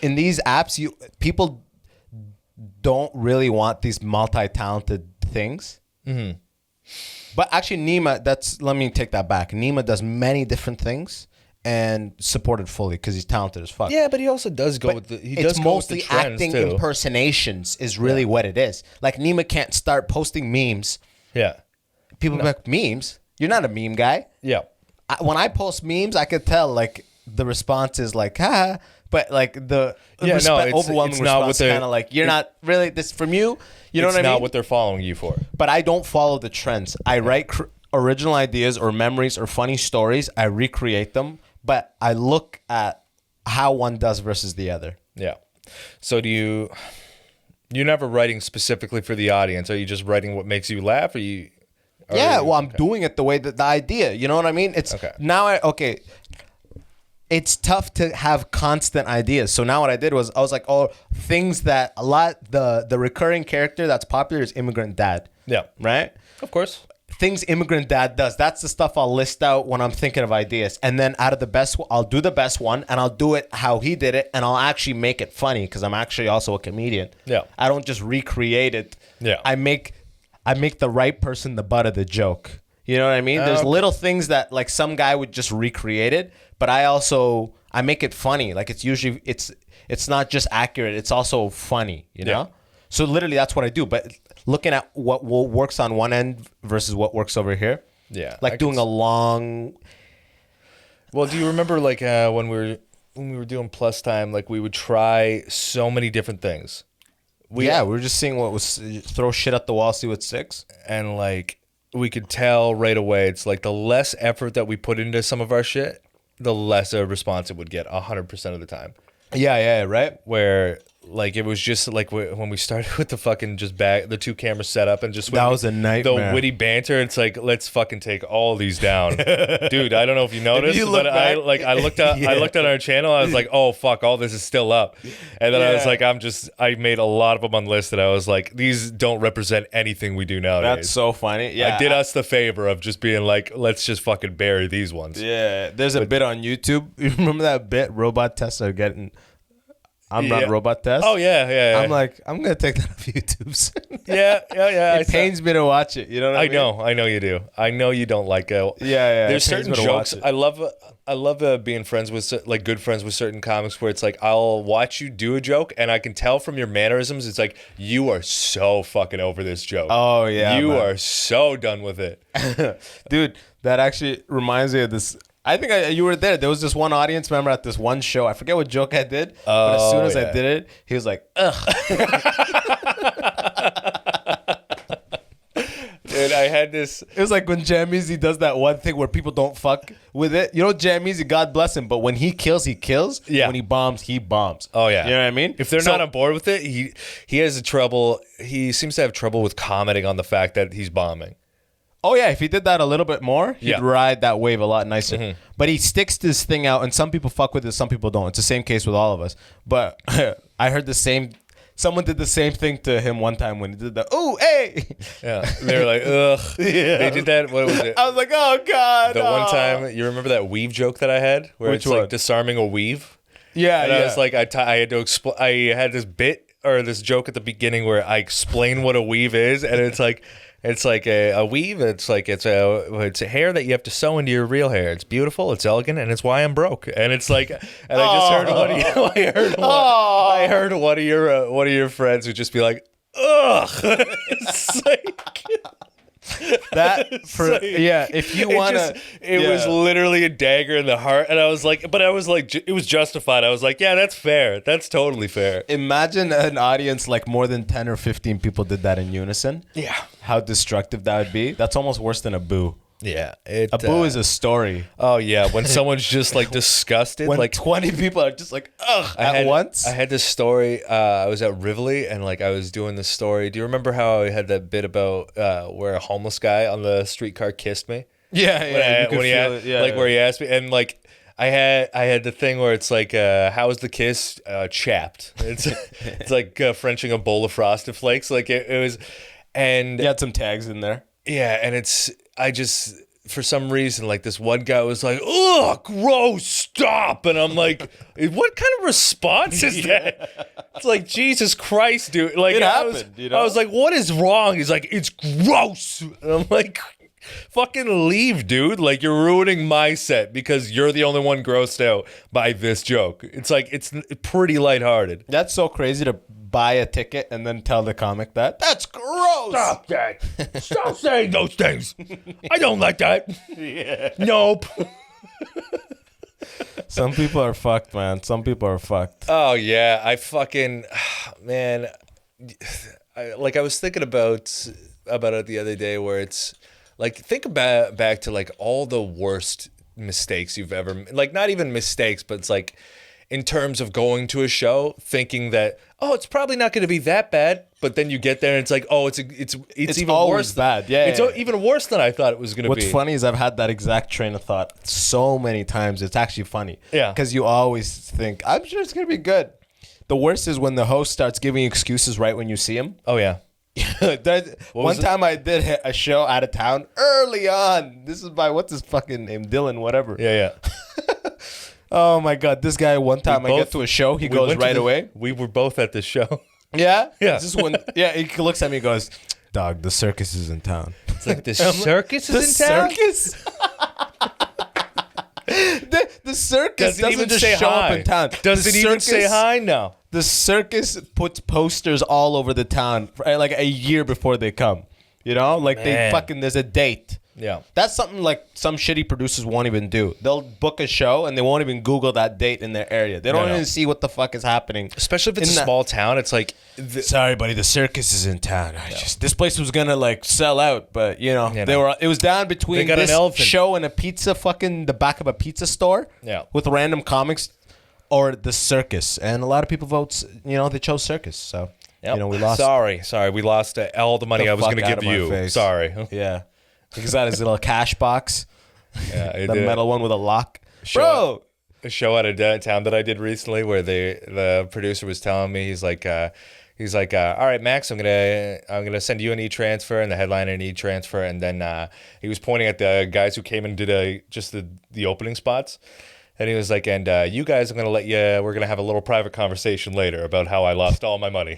Speaker 1: In these apps, people don't really want these multi-talented things. Mm-hmm. But actually, Nima, let me take that back. Nima does many different things. And supported fully because he's talented as fuck.
Speaker 2: Yeah, but he also does go with the.
Speaker 1: It's mostly acting impersonations is really what it is. Like Nima can't start posting memes.
Speaker 2: Yeah,
Speaker 1: people be like, memes? You're not a meme guy.
Speaker 2: Yeah.
Speaker 1: When I post memes, I could tell like the response is like but like the overwhelming response is kind of like you're not really this from you. You know what I mean?
Speaker 2: It's not what they're following you for.
Speaker 1: But I don't follow the trends. I write original ideas or memories or funny stories. I recreate them. But I look at how one does versus the other.
Speaker 2: Yeah. So you're never writing specifically for the audience. Are you just writing what makes you laugh? I'm doing it the way that the idea, you know what I mean? It's it's tough to have constant ideas. So now what I did was I was like, things that the recurring character that's popular is Immigrant Dad. Yeah.
Speaker 1: Right?
Speaker 2: Of course.
Speaker 1: Things Immigrant Dad does. That's the stuff I'll list out when I'm thinking of ideas. And then out of the best, I'll do the best one and I'll do it how he did it. And I'll actually make it funny because I'm actually also a comedian.
Speaker 2: Yeah.
Speaker 1: I don't just recreate it.
Speaker 2: Yeah.
Speaker 1: I make the right person the butt of the joke. You know what I mean? There's little things that like some guy would just recreate it, but I make it funny. Like it's not just accurate. It's also funny, you know? So literally that's what I do. But looking at what works on one end versus what works over here.
Speaker 2: Yeah.
Speaker 1: Like doing a long.
Speaker 2: Well, do you remember like when we were doing Plus Time, like we would try so many different things. We
Speaker 1: were just seeing what was, throw shit at the wall, see what sticks.
Speaker 2: And like we could tell right away, it's like the less effort that we put into some of our shit, the less a response it would get 100% of the time.
Speaker 1: Yeah, right.
Speaker 2: Where like it was just like when we started with the fucking the 2 camera setup and just
Speaker 1: that was a nightmare.
Speaker 2: The witty banter. It's like let's fucking take all these down, dude. I don't know if you noticed, but I looked at our channel. I was like, oh fuck, all this is still up. And then I was like, I made a lot of them unlisted. I was like, these don't represent anything we do nowadays.
Speaker 1: That's so funny. Yeah,
Speaker 2: I did us the favor of just being like, let's just fucking bury these ones.
Speaker 1: Yeah, there's a bit on YouTube. You remember that bit? Robot tests are getting. I'm not robot test.
Speaker 2: Oh yeah.
Speaker 1: I'm like, I'm gonna take that off YouTube.
Speaker 2: yeah.
Speaker 1: It pains me to watch it. You know what I mean?
Speaker 2: I know you do. I know you don't like it.
Speaker 1: Yeah.
Speaker 2: There's certain jokes. I love being friends with like good friends with certain comics where it's like I'll watch you do a joke and I can tell from your mannerisms it's like you are so fucking over this joke.
Speaker 1: Oh yeah,
Speaker 2: you are so done with it,
Speaker 1: dude. That actually reminds me of this. I think you were there. There was this one audience member at this one show. I forget what joke I did, but as soon as I did it, he was like, ugh.
Speaker 2: Dude, I had this.
Speaker 1: It was like when Jam Easy does that one thing where people don't fuck with it. You know, Jam Easy, God bless him, but when he kills, he kills.
Speaker 2: Yeah.
Speaker 1: When he bombs, he bombs.
Speaker 2: Oh, yeah.
Speaker 1: You know what I mean?
Speaker 2: If they're not on board with it, he has trouble. He seems to have trouble with commenting on the fact that he's bombing.
Speaker 1: Oh, yeah. If he did that a little bit more, he'd
Speaker 2: Yeah.
Speaker 1: ride that wave a lot nicer.
Speaker 2: Mm-hmm.
Speaker 1: But he sticks this thing out, and some people fuck with it, some people don't. It's the same case with all of us. But I heard the same. Someone did the same thing to him one time when he did the, ooh, hey.
Speaker 2: Yeah. They were like, ugh.
Speaker 1: Yeah.
Speaker 2: They did that. What was it?
Speaker 1: I was like, oh, God.
Speaker 2: The one time, you remember that weave joke that I had? Where
Speaker 1: Which
Speaker 2: it's like
Speaker 1: one?
Speaker 2: disarming a weave?
Speaker 1: Yeah,
Speaker 2: And
Speaker 1: yeah.
Speaker 2: I was like, I had to explain. I had this bit or this joke at the beginning where I explain what a weave is, and it's like a weave. It's a hair that you have to sew into your real hair. It's beautiful, it's elegant, and it's why I'm broke. And it's like, and I just heard I heard one of your friends would just be like, ugh. It's like.
Speaker 1: That for yeah, if you want to,
Speaker 2: it was literally a dagger in the heart, and I was like, it was justified. I was like, yeah, that's fair. That's totally fair.
Speaker 1: Imagine an audience like more than 10 or 15 people did that in unison.
Speaker 2: Yeah,
Speaker 1: how destructive that would be. That's almost worse than a boo.
Speaker 2: Yeah,
Speaker 1: a boo is a story.
Speaker 2: Oh yeah, when someone's just like disgusted,
Speaker 1: when
Speaker 2: like
Speaker 1: 20 people are just like ugh at once.
Speaker 2: I had this story. I was at Rivoli and like I was doing this story. Do you remember how I had that bit about where a homeless guy on the streetcar kissed me?
Speaker 1: Yeah,
Speaker 2: where he asked me, and like I had the thing where it's like, how was the kiss? Chapped. It's like Frenching a bowl of Frosted Flakes. Like it was, and
Speaker 1: you had some tags in there.
Speaker 2: Yeah, and I just, for some reason, like this one guy was like, ugh, gross, stop. And I'm like, what kind of response is that? It's like, Jesus Christ, dude. Like,
Speaker 1: it happened, you know?
Speaker 2: I was like, what is wrong? He's like, it's gross. And I'm like, fucking leave, dude. Like, you're ruining my set because you're the only one grossed out by this joke. It's like, it's pretty lighthearted.
Speaker 1: That's so crazy to buy a ticket and then tell the comic that's gross.
Speaker 2: Stop that. Stop saying those things. I don't like that.
Speaker 1: Yeah.
Speaker 2: Nope.
Speaker 1: Some people are fucked, man. Some people are fucked.
Speaker 2: Oh, yeah. I fucking, man, I was thinking about it the other day where it's like, think about back to like all the worst mistakes you've ever, like not even mistakes, but it's like in terms of going to a show thinking that, oh, it's probably not going to be that bad. But then you get there and it's like, oh, it's even worse.
Speaker 1: Bad. Yeah,
Speaker 2: it's even worse than I thought it was going to be.
Speaker 1: What's funny is I've had that exact train of thought so many times. It's actually funny.
Speaker 2: Yeah.
Speaker 1: Because you always think, I'm sure it's going to be good. The worst is when the host starts giving excuses right when you see him.
Speaker 2: Oh, yeah.
Speaker 1: One time I did a show out of town early on. This is by, what's his fucking name? Dylan, whatever.
Speaker 2: Yeah.
Speaker 1: Oh, my God. This guy, one time I get to a show, he goes right away.
Speaker 2: We were both at the show.
Speaker 1: Yeah?
Speaker 2: Yeah.
Speaker 1: This when, he looks at me and goes, dog, the circus is in town.
Speaker 2: It's like, the circus is in town?
Speaker 1: The circus? the circus doesn't
Speaker 2: even
Speaker 1: just
Speaker 2: say
Speaker 1: show
Speaker 2: hi.
Speaker 1: up in town.
Speaker 2: Does it even say hi? No.
Speaker 1: The circus puts posters all over the town like a year before they come. You know? Like there's a date.
Speaker 2: Yeah.
Speaker 1: That's something like some shitty producers won't even do. They'll book a show and they won't even Google that date in their area. They don't even see what the fuck is happening.
Speaker 2: Especially if it's a small town. It's like,
Speaker 1: sorry, buddy, the circus is in town. This place was gonna like sell out, but it was down between this show and the back of a pizza store.
Speaker 2: Yeah.
Speaker 1: With random comics or the circus. And a lot of people votes, they chose circus. So we lost.
Speaker 2: Sorry, we lost all the money I was gonna give you.
Speaker 1: Face.
Speaker 2: Sorry.
Speaker 1: Yeah. Because that is a little cash box.
Speaker 2: Yeah,
Speaker 1: the metal one with a lock. Bro!
Speaker 2: A show out of town that I did recently where the producer was telling me, he's like, all right, Max, I'm gonna send you an e-transfer and the headliner an e-transfer, and then he was pointing at the guys who came and did just the opening spots, And he was like, and you guys, we're going to have a little private conversation later about how I lost all my money.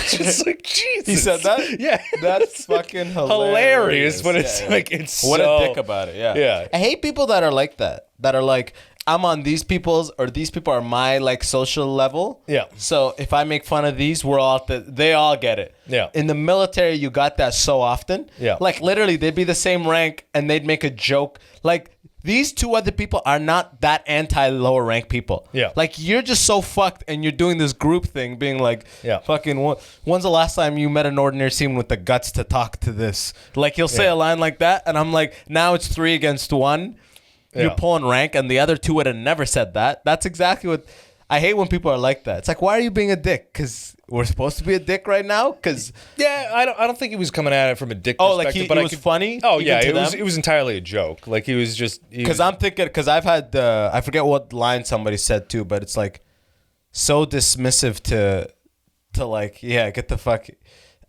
Speaker 2: Just like, Jesus.
Speaker 1: He said that?
Speaker 2: Yeah.
Speaker 1: That's fucking hilarious.
Speaker 2: But it's like, it's
Speaker 1: what
Speaker 2: so...
Speaker 1: a dick about it, yeah.
Speaker 2: Yeah.
Speaker 1: I hate people that are like that. That are like, I'm on these people's, or these people are my, like, social level.
Speaker 2: Yeah.
Speaker 1: So if I make fun of these, we're all, they all get it.
Speaker 2: Yeah.
Speaker 1: In the military, you got that so often.
Speaker 2: Yeah.
Speaker 1: Like, literally, they'd be the same rank, and they'd make a joke. Like, these two other people are not that anti-lower rank people.
Speaker 2: Yeah.
Speaker 1: Like, you're just so fucked, and you're doing this group thing, being like,
Speaker 2: yeah.
Speaker 1: fucking, when's the last time you met an ordinary seaman with the guts to talk to this? Like, he'll say a line like that, and I'm like, now it's 3 against 1. You're pulling rank, and the other two would have never said that. That's exactly what... I hate when people are like that. It's like, why are you being a dick? Because we're supposed to be a dick right now? Because...
Speaker 2: Yeah, I don't think he was coming at it from a dick
Speaker 1: like
Speaker 2: perspective.
Speaker 1: but it was funny?
Speaker 2: Oh, yeah, it was entirely a joke. Like, he was just...
Speaker 1: Because I'm thinking... Because I've had... I forget what line somebody said, too, but it's like so dismissive to like, yeah, get the fuck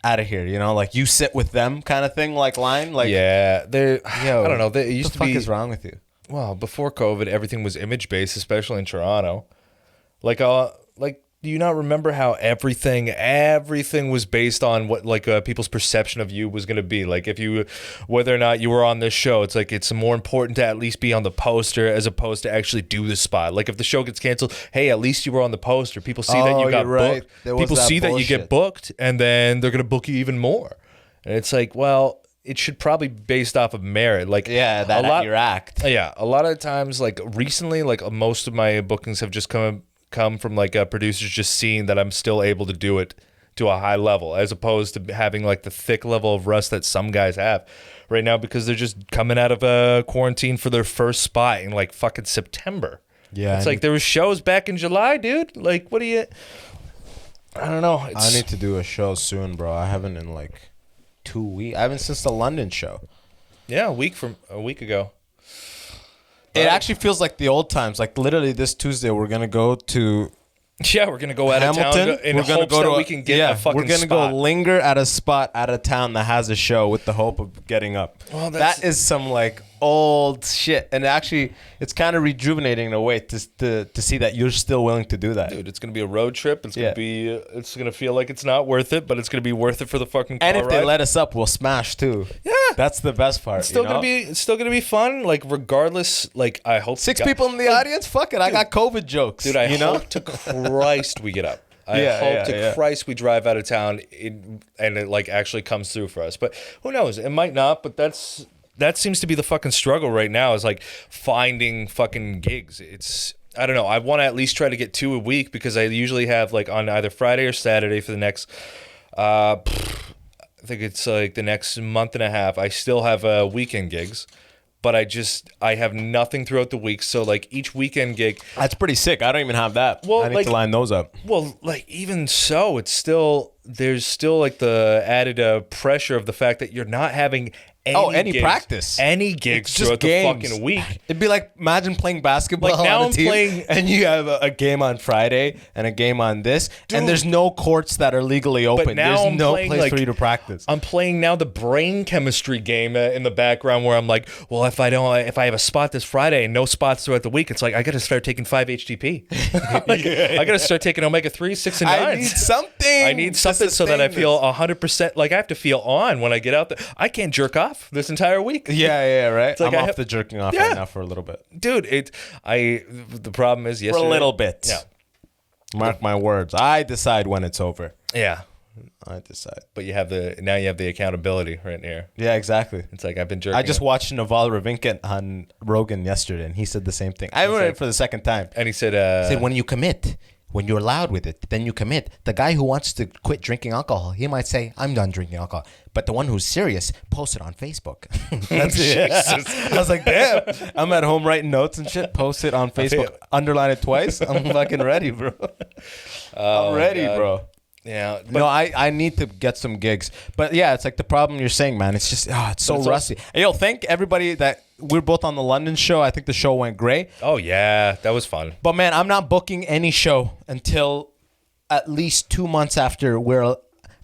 Speaker 1: out of here, you know? Like, you sit with them kind of thing, like, line? Like,
Speaker 2: yeah, I don't know. It used to be...
Speaker 1: What the fuck is wrong with you?
Speaker 2: Well, before COVID, everything was image-based, especially in Toronto. Like, do you not remember how everything was based on what, like, people's perception of you was going to be? Like, whether or not you were on this show, it's like, it's more important to at least be on the poster as opposed to actually do the spot. Like, if the show gets canceled, hey, at least you were on the poster. People see that you got booked. People see that you get booked, and then they're going to book you even more. And it's like, well... It should probably be based off of merit. Like,
Speaker 1: yeah, that your act.
Speaker 2: Yeah, a lot of times, like, recently, like, most of my bookings have just come from, like, producers just seeing that I'm still able to do it to a high level, as opposed to having, like, the thick level of rust that some guys have right now, because they're just coming out of quarantine for their first spot in, like, fucking September.
Speaker 1: Yeah.
Speaker 2: It's like, there were shows back in July, dude. Like, what do you... I don't know.
Speaker 1: I need to do a show soon, bro. I haven't in, like... 2 weeks. I haven't since the London show.
Speaker 2: Yeah, a week ago.
Speaker 1: It actually feels like the old times. Like, literally this Tuesday, we're gonna go to...
Speaker 2: Yeah, we're gonna go out of town in hopes that we can get a fucking
Speaker 1: we're gonna
Speaker 2: spot.
Speaker 1: go linger at a spot out of town that has a show with the hope of getting up.
Speaker 2: Well,
Speaker 1: that is some, like, old shit, and actually, it's kind of rejuvenating in a way to see that you're still willing to do that.
Speaker 2: Dude, it's gonna be a road trip. It's gonna feel like it's not worth it, but it's gonna be worth it for the fucking car
Speaker 1: And if
Speaker 2: ride.
Speaker 1: they let us up, we'll smash too.
Speaker 2: Yeah,
Speaker 1: that's the best part.
Speaker 2: It's still gonna be fun. Like, regardless, like, I hope
Speaker 1: 6 people in the audience. Fuck it, I got COVID jokes.
Speaker 2: Dude, I hope to Christ we get up. I hope to Christ we drive out of town and it, like, actually comes through for us. But who knows? It might not. But that seems to be the fucking struggle right now, is, like, finding fucking gigs. It's, I don't know. I want to at least try to get 2 a week, because I usually have, like, on either Friday or Saturday for the next, I think it's like the next month and a half. I still have weekend gigs, but I have nothing throughout the week. So, like, each weekend gig.
Speaker 1: That's pretty sick. I don't even have that. Well, I need to line those up.
Speaker 2: Well, like, even so, there's still like the added pressure of the fact that you're not having any
Speaker 1: practice,
Speaker 2: any gigs throughout the fucking week.
Speaker 1: It'd be like, imagine playing basketball.
Speaker 2: Like, now
Speaker 1: on a
Speaker 2: I'm
Speaker 1: team,
Speaker 2: playing,
Speaker 1: and you have a game on Friday and a game on this, and there's no courts that are legally open.
Speaker 2: But now
Speaker 1: there's no
Speaker 2: playing,
Speaker 1: place
Speaker 2: like,
Speaker 1: for you to practice.
Speaker 2: I'm playing now the brain chemistry game in the background, where I'm like, well, if I have a spot this Friday and no spots throughout the week, it's like, I got to start taking 5-HTP. I got to start taking omega-3, 6, and 9.
Speaker 1: I need something
Speaker 2: so that I feel 100%. Like, I have to feel on when I get out there. I can't jerk off this entire week.
Speaker 1: Yeah, right.
Speaker 2: It's like
Speaker 1: I'm off the jerking off right now for a little bit.
Speaker 2: Dude, the problem is yesterday.
Speaker 1: For a little bit.
Speaker 2: Yeah.
Speaker 1: Mark my words. I decide when it's over.
Speaker 2: Yeah.
Speaker 1: I decide.
Speaker 2: But you have the accountability right here.
Speaker 1: Yeah, exactly.
Speaker 2: It's like, I've been jerking.
Speaker 1: I just watched Naval Ravikant on Rogan yesterday, and he said the same thing. I read it for the second time.
Speaker 2: And he said,
Speaker 1: when you commit, when you're loud with it, then you commit. The guy who wants to quit drinking alcohol, he might say, I'm done drinking alcohol. But the one who's serious, post it on Facebook. That's it. I was like, damn. I'm at home writing notes and shit. Post it on Facebook. Underline it twice. I'm fucking ready, bro. I'm ready, bro.
Speaker 2: Yeah.
Speaker 1: No, I need to get some gigs. But yeah, it's like the problem you're saying, man. It's just, it's so rusty. Yo, thank everybody that we're both on the London show. I think the show went great.
Speaker 2: Oh, yeah. That was fun.
Speaker 1: But man, I'm not booking any show until at least 2 months after we're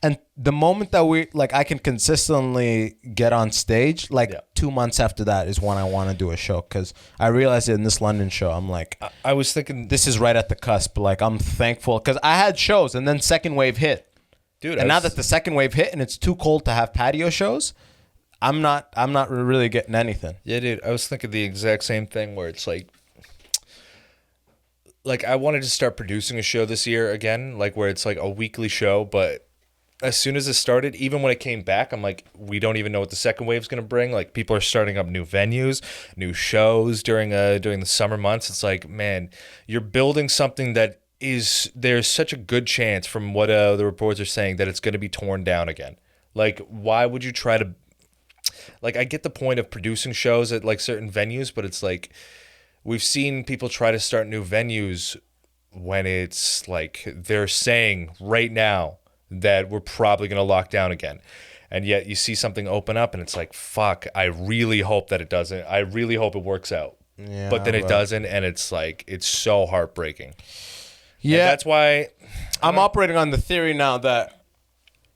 Speaker 1: And the moment that I can consistently get on stage, 2 months after that is when I want to do a show. Because I realized in this London show, I'm like,
Speaker 2: I was thinking,
Speaker 1: this is right at the cusp. Like, I'm thankful because I had shows and then second wave hit.
Speaker 2: dude.
Speaker 1: And now that the second wave hit and it's too cold to have patio shows, I'm not really getting anything.
Speaker 2: Yeah, dude. I was thinking the exact same thing where it's like I wanted to start producing a show this year again, like where it's like a weekly show. But as soon as it started, even when it came back, I'm like, we don't even know what the second wave's going to bring. Like, people are starting up new venues, new shows during the summer months. It's like, man, you're building something that there's such a good chance from what the reports are saying that it's going to be torn down again. Like, why would you try to, like, I get the point of producing shows at like certain venues, but it's like, we've seen people try to start new venues when it's like they're saying right now that we're probably going to lock down again. And yet you see something open up and it's like, fuck, I really hope that it doesn't. I really hope it works out.
Speaker 1: Yeah,
Speaker 2: but then it doesn't, and it's like, it's so heartbreaking.
Speaker 1: Yeah.
Speaker 2: And that's why
Speaker 1: I'm operating on the theory now that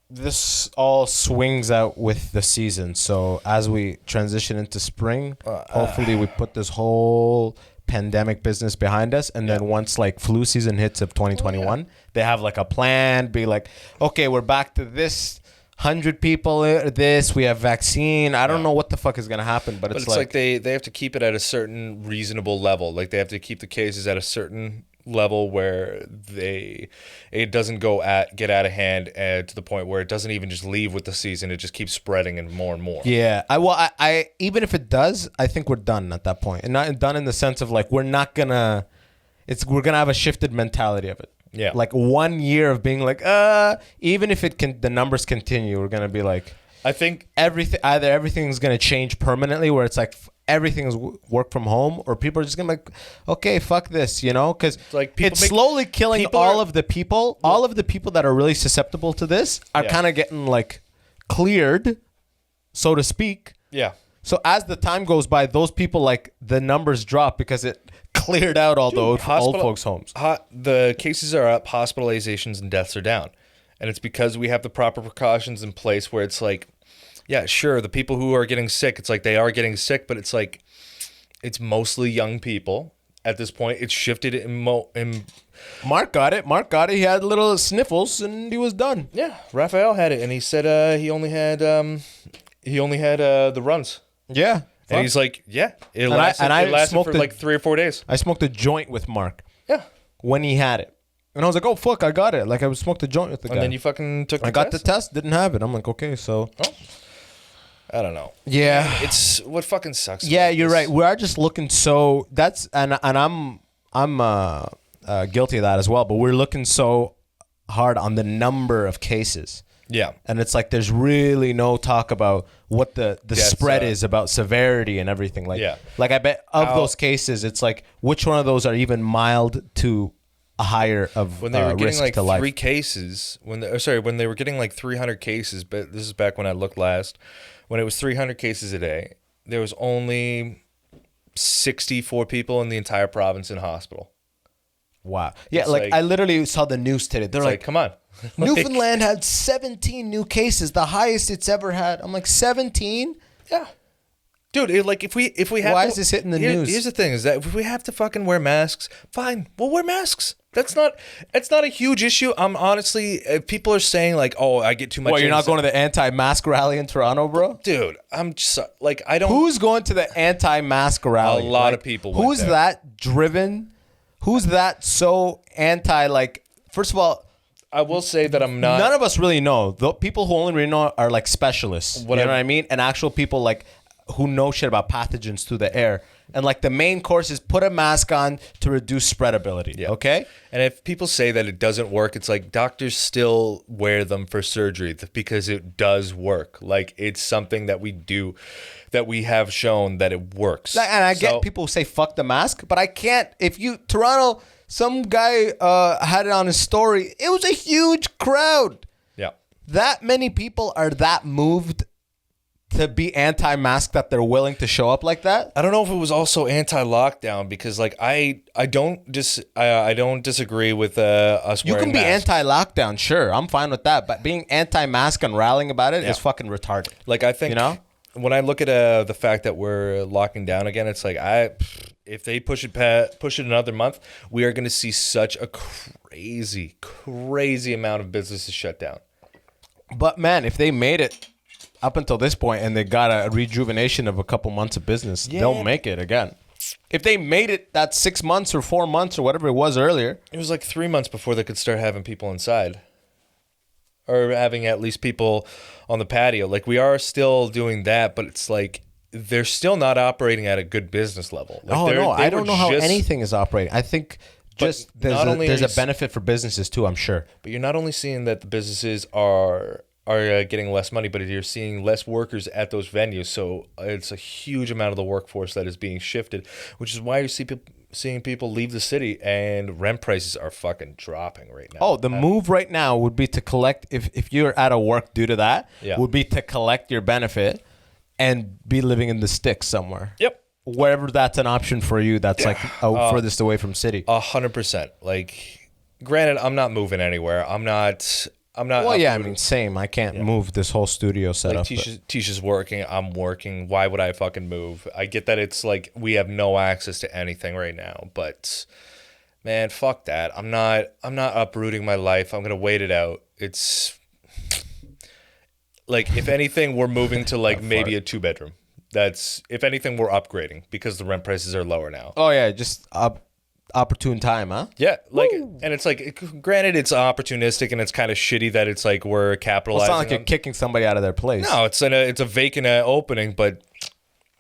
Speaker 1: this all swings out with the season. So as we transition into spring, hopefully we put this whole pandemic business behind us, and then once like flu season hits of 2021, they have like a plan, be like, okay, we're back to this 100 people, this, we have vaccine. I don't know what the fuck is gonna happen, but it's like
Speaker 2: they have to keep it at a certain reasonable level. Like, they have to keep the cases at a certain level where it doesn't get out of hand to the point where it doesn't even just leave with the season. It just keeps spreading and more.
Speaker 1: Yeah. I even if it does, I think we're done at that point. And not done in the sense of like, we're gonna have a shifted mentality of it.
Speaker 2: Yeah.
Speaker 1: Like 1 year of being like, even if the numbers continue, we're gonna be like,
Speaker 2: I think
Speaker 1: everything's gonna change permanently, where it's like everything is work from home, or people are just gonna be like, okay, fuck this, because
Speaker 2: like
Speaker 1: it's slowly killing all of the people that are really susceptible to this are kind of getting like cleared, so to speak.
Speaker 2: Yeah.
Speaker 1: So as the time goes by, those people, like, the numbers drop because it cleared out all the old folks' homes.
Speaker 2: The cases are up, hospitalizations and deaths are down. And it's because we have the proper precautions in place where it's like, yeah, sure, the people who are getting sick, it's like they are getting sick, but it's like, it's mostly young people at this point. It's shifted in
Speaker 1: Mark got it. He had little sniffles and he was done.
Speaker 2: Yeah, Raphael had it, and he said he only had the runs.
Speaker 1: Yeah.
Speaker 2: And he's like, yeah, it lasted for like 3 or 4 days.
Speaker 1: I smoked a joint with Mark.
Speaker 2: Yeah.
Speaker 1: When he had it. And I was like, oh, fuck, I got it. Like, I smoked a joint with the guy.
Speaker 2: And then you fucking took the test?
Speaker 1: I got the test, didn't have it. I'm like, okay, so.
Speaker 2: Oh. I don't know.
Speaker 1: Yeah.
Speaker 2: It's what fucking sucks.
Speaker 1: Yeah, you're right. We are just looking so, and I'm guilty of that as well, but we're looking so hard on the number of cases.
Speaker 2: Yeah.
Speaker 1: And it's like there's really no talk about what the spread is, about severity and everything. Like, like I bet of those cases, it's like, which one of those are even mild to a higher of
Speaker 2: when they were getting
Speaker 1: risk
Speaker 2: like
Speaker 1: to life?
Speaker 2: 3 cases, when they were getting like 300 cases, but this is back when I looked last, when it was 300 cases a day, there was only 64 people in the entire province in hospital.
Speaker 1: Wow. Yeah,
Speaker 2: It's
Speaker 1: like I literally saw the news today. They're like,
Speaker 2: come on.
Speaker 1: Newfoundland had 17 new cases, the highest it's ever had. I'm like, 17?
Speaker 2: Yeah. Dude, if we have
Speaker 1: why is this hitting the news?
Speaker 2: Here's the thing: is that if we have to fucking wear masks, fine, we'll wear masks. It's not a huge issue. I'm honestly, if people are saying like, oh, I get too much.
Speaker 1: Well, you're not going to the anti-mask rally in Toronto, bro?
Speaker 2: Dude, I'm just like, I don't.
Speaker 1: Who's going to the anti-mask rally?
Speaker 2: A lot of people.
Speaker 1: Who's that driven? Who's that so anti? Like, first of all,
Speaker 2: I will say that I'm not.
Speaker 1: None of us really know. The people who only really know are like specialists. You know what I mean? And actual people like who know shit about pathogens through the air. And like the main course is put a mask on to reduce spreadability. Yeah. Okay?
Speaker 2: And if people say that it doesn't work, it's like doctors still wear them for surgery because it does work. Like, it's something that we do, that we have shown that it works.
Speaker 1: And I get people who say fuck the mask, but I can't. If you, Toronto, some guy had it on his story. It was a huge crowd.
Speaker 2: Yeah.
Speaker 1: That many people are that moved to be anti-mask that they're willing to show up like that?
Speaker 2: I don't know if it was also anti-lockdown because like I don't disagree with us.
Speaker 1: You
Speaker 2: wearing
Speaker 1: can be
Speaker 2: masks.
Speaker 1: anti-lockdown, sure. I'm fine with that. But being anti-mask and rallying about it is fucking retarded.
Speaker 2: Like I think,
Speaker 1: you know,
Speaker 2: when I look at the fact that we're locking down again, it's like if they push it another month, we are going to see such a crazy amount of businesses shut down.
Speaker 1: But man, if they made it up until this point and they got a rejuvenation of a couple months of business, they'll make it again. If they made it that 6 months or 4 months or whatever it was earlier.
Speaker 2: It was like 3 months before they could start having people inside. Or having at least people on the patio. Like, we are still doing that, but it's like they're still not operating at a good business level. Like,
Speaker 1: I don't know how anything is operating. I think just there's a benefit for businesses too, I'm sure.
Speaker 2: But you're not only seeing that the businesses are getting less money, but you're seeing less workers at those venues. So it's a huge amount of the workforce that is being shifted, which is why you seeing people leave the city and rent prices are fucking dropping right now.
Speaker 1: Oh, the move right now would be to collect, if you're out of work due to that, would be to collect your benefit and be living in the sticks somewhere.
Speaker 2: Yep.
Speaker 1: Wherever that's an option for you, that's like furthest away from city.
Speaker 2: 100%. Like, granted, I'm not moving anywhere. I'm not.
Speaker 1: Well, yeah, I mean, same. I can't move this whole studio setup.
Speaker 2: Like Tisha's working. I'm working. Why would I fucking move? I get that it's like we have no access to anything right now, but man, fuck that. I'm not uprooting my life. I'm gonna wait it out. It's like, if anything, we're moving to like maybe a 2-bedroom. That's, if anything, we're upgrading because the rent prices are lower now.
Speaker 1: Oh yeah, just opportune time, huh?
Speaker 2: Yeah, like, and it's like, granted, it's opportunistic and it's kind of shitty that it's like we're capitalizing.
Speaker 1: Well, it's not like you're kicking somebody out of their place.
Speaker 2: No, it's a vacant opening, but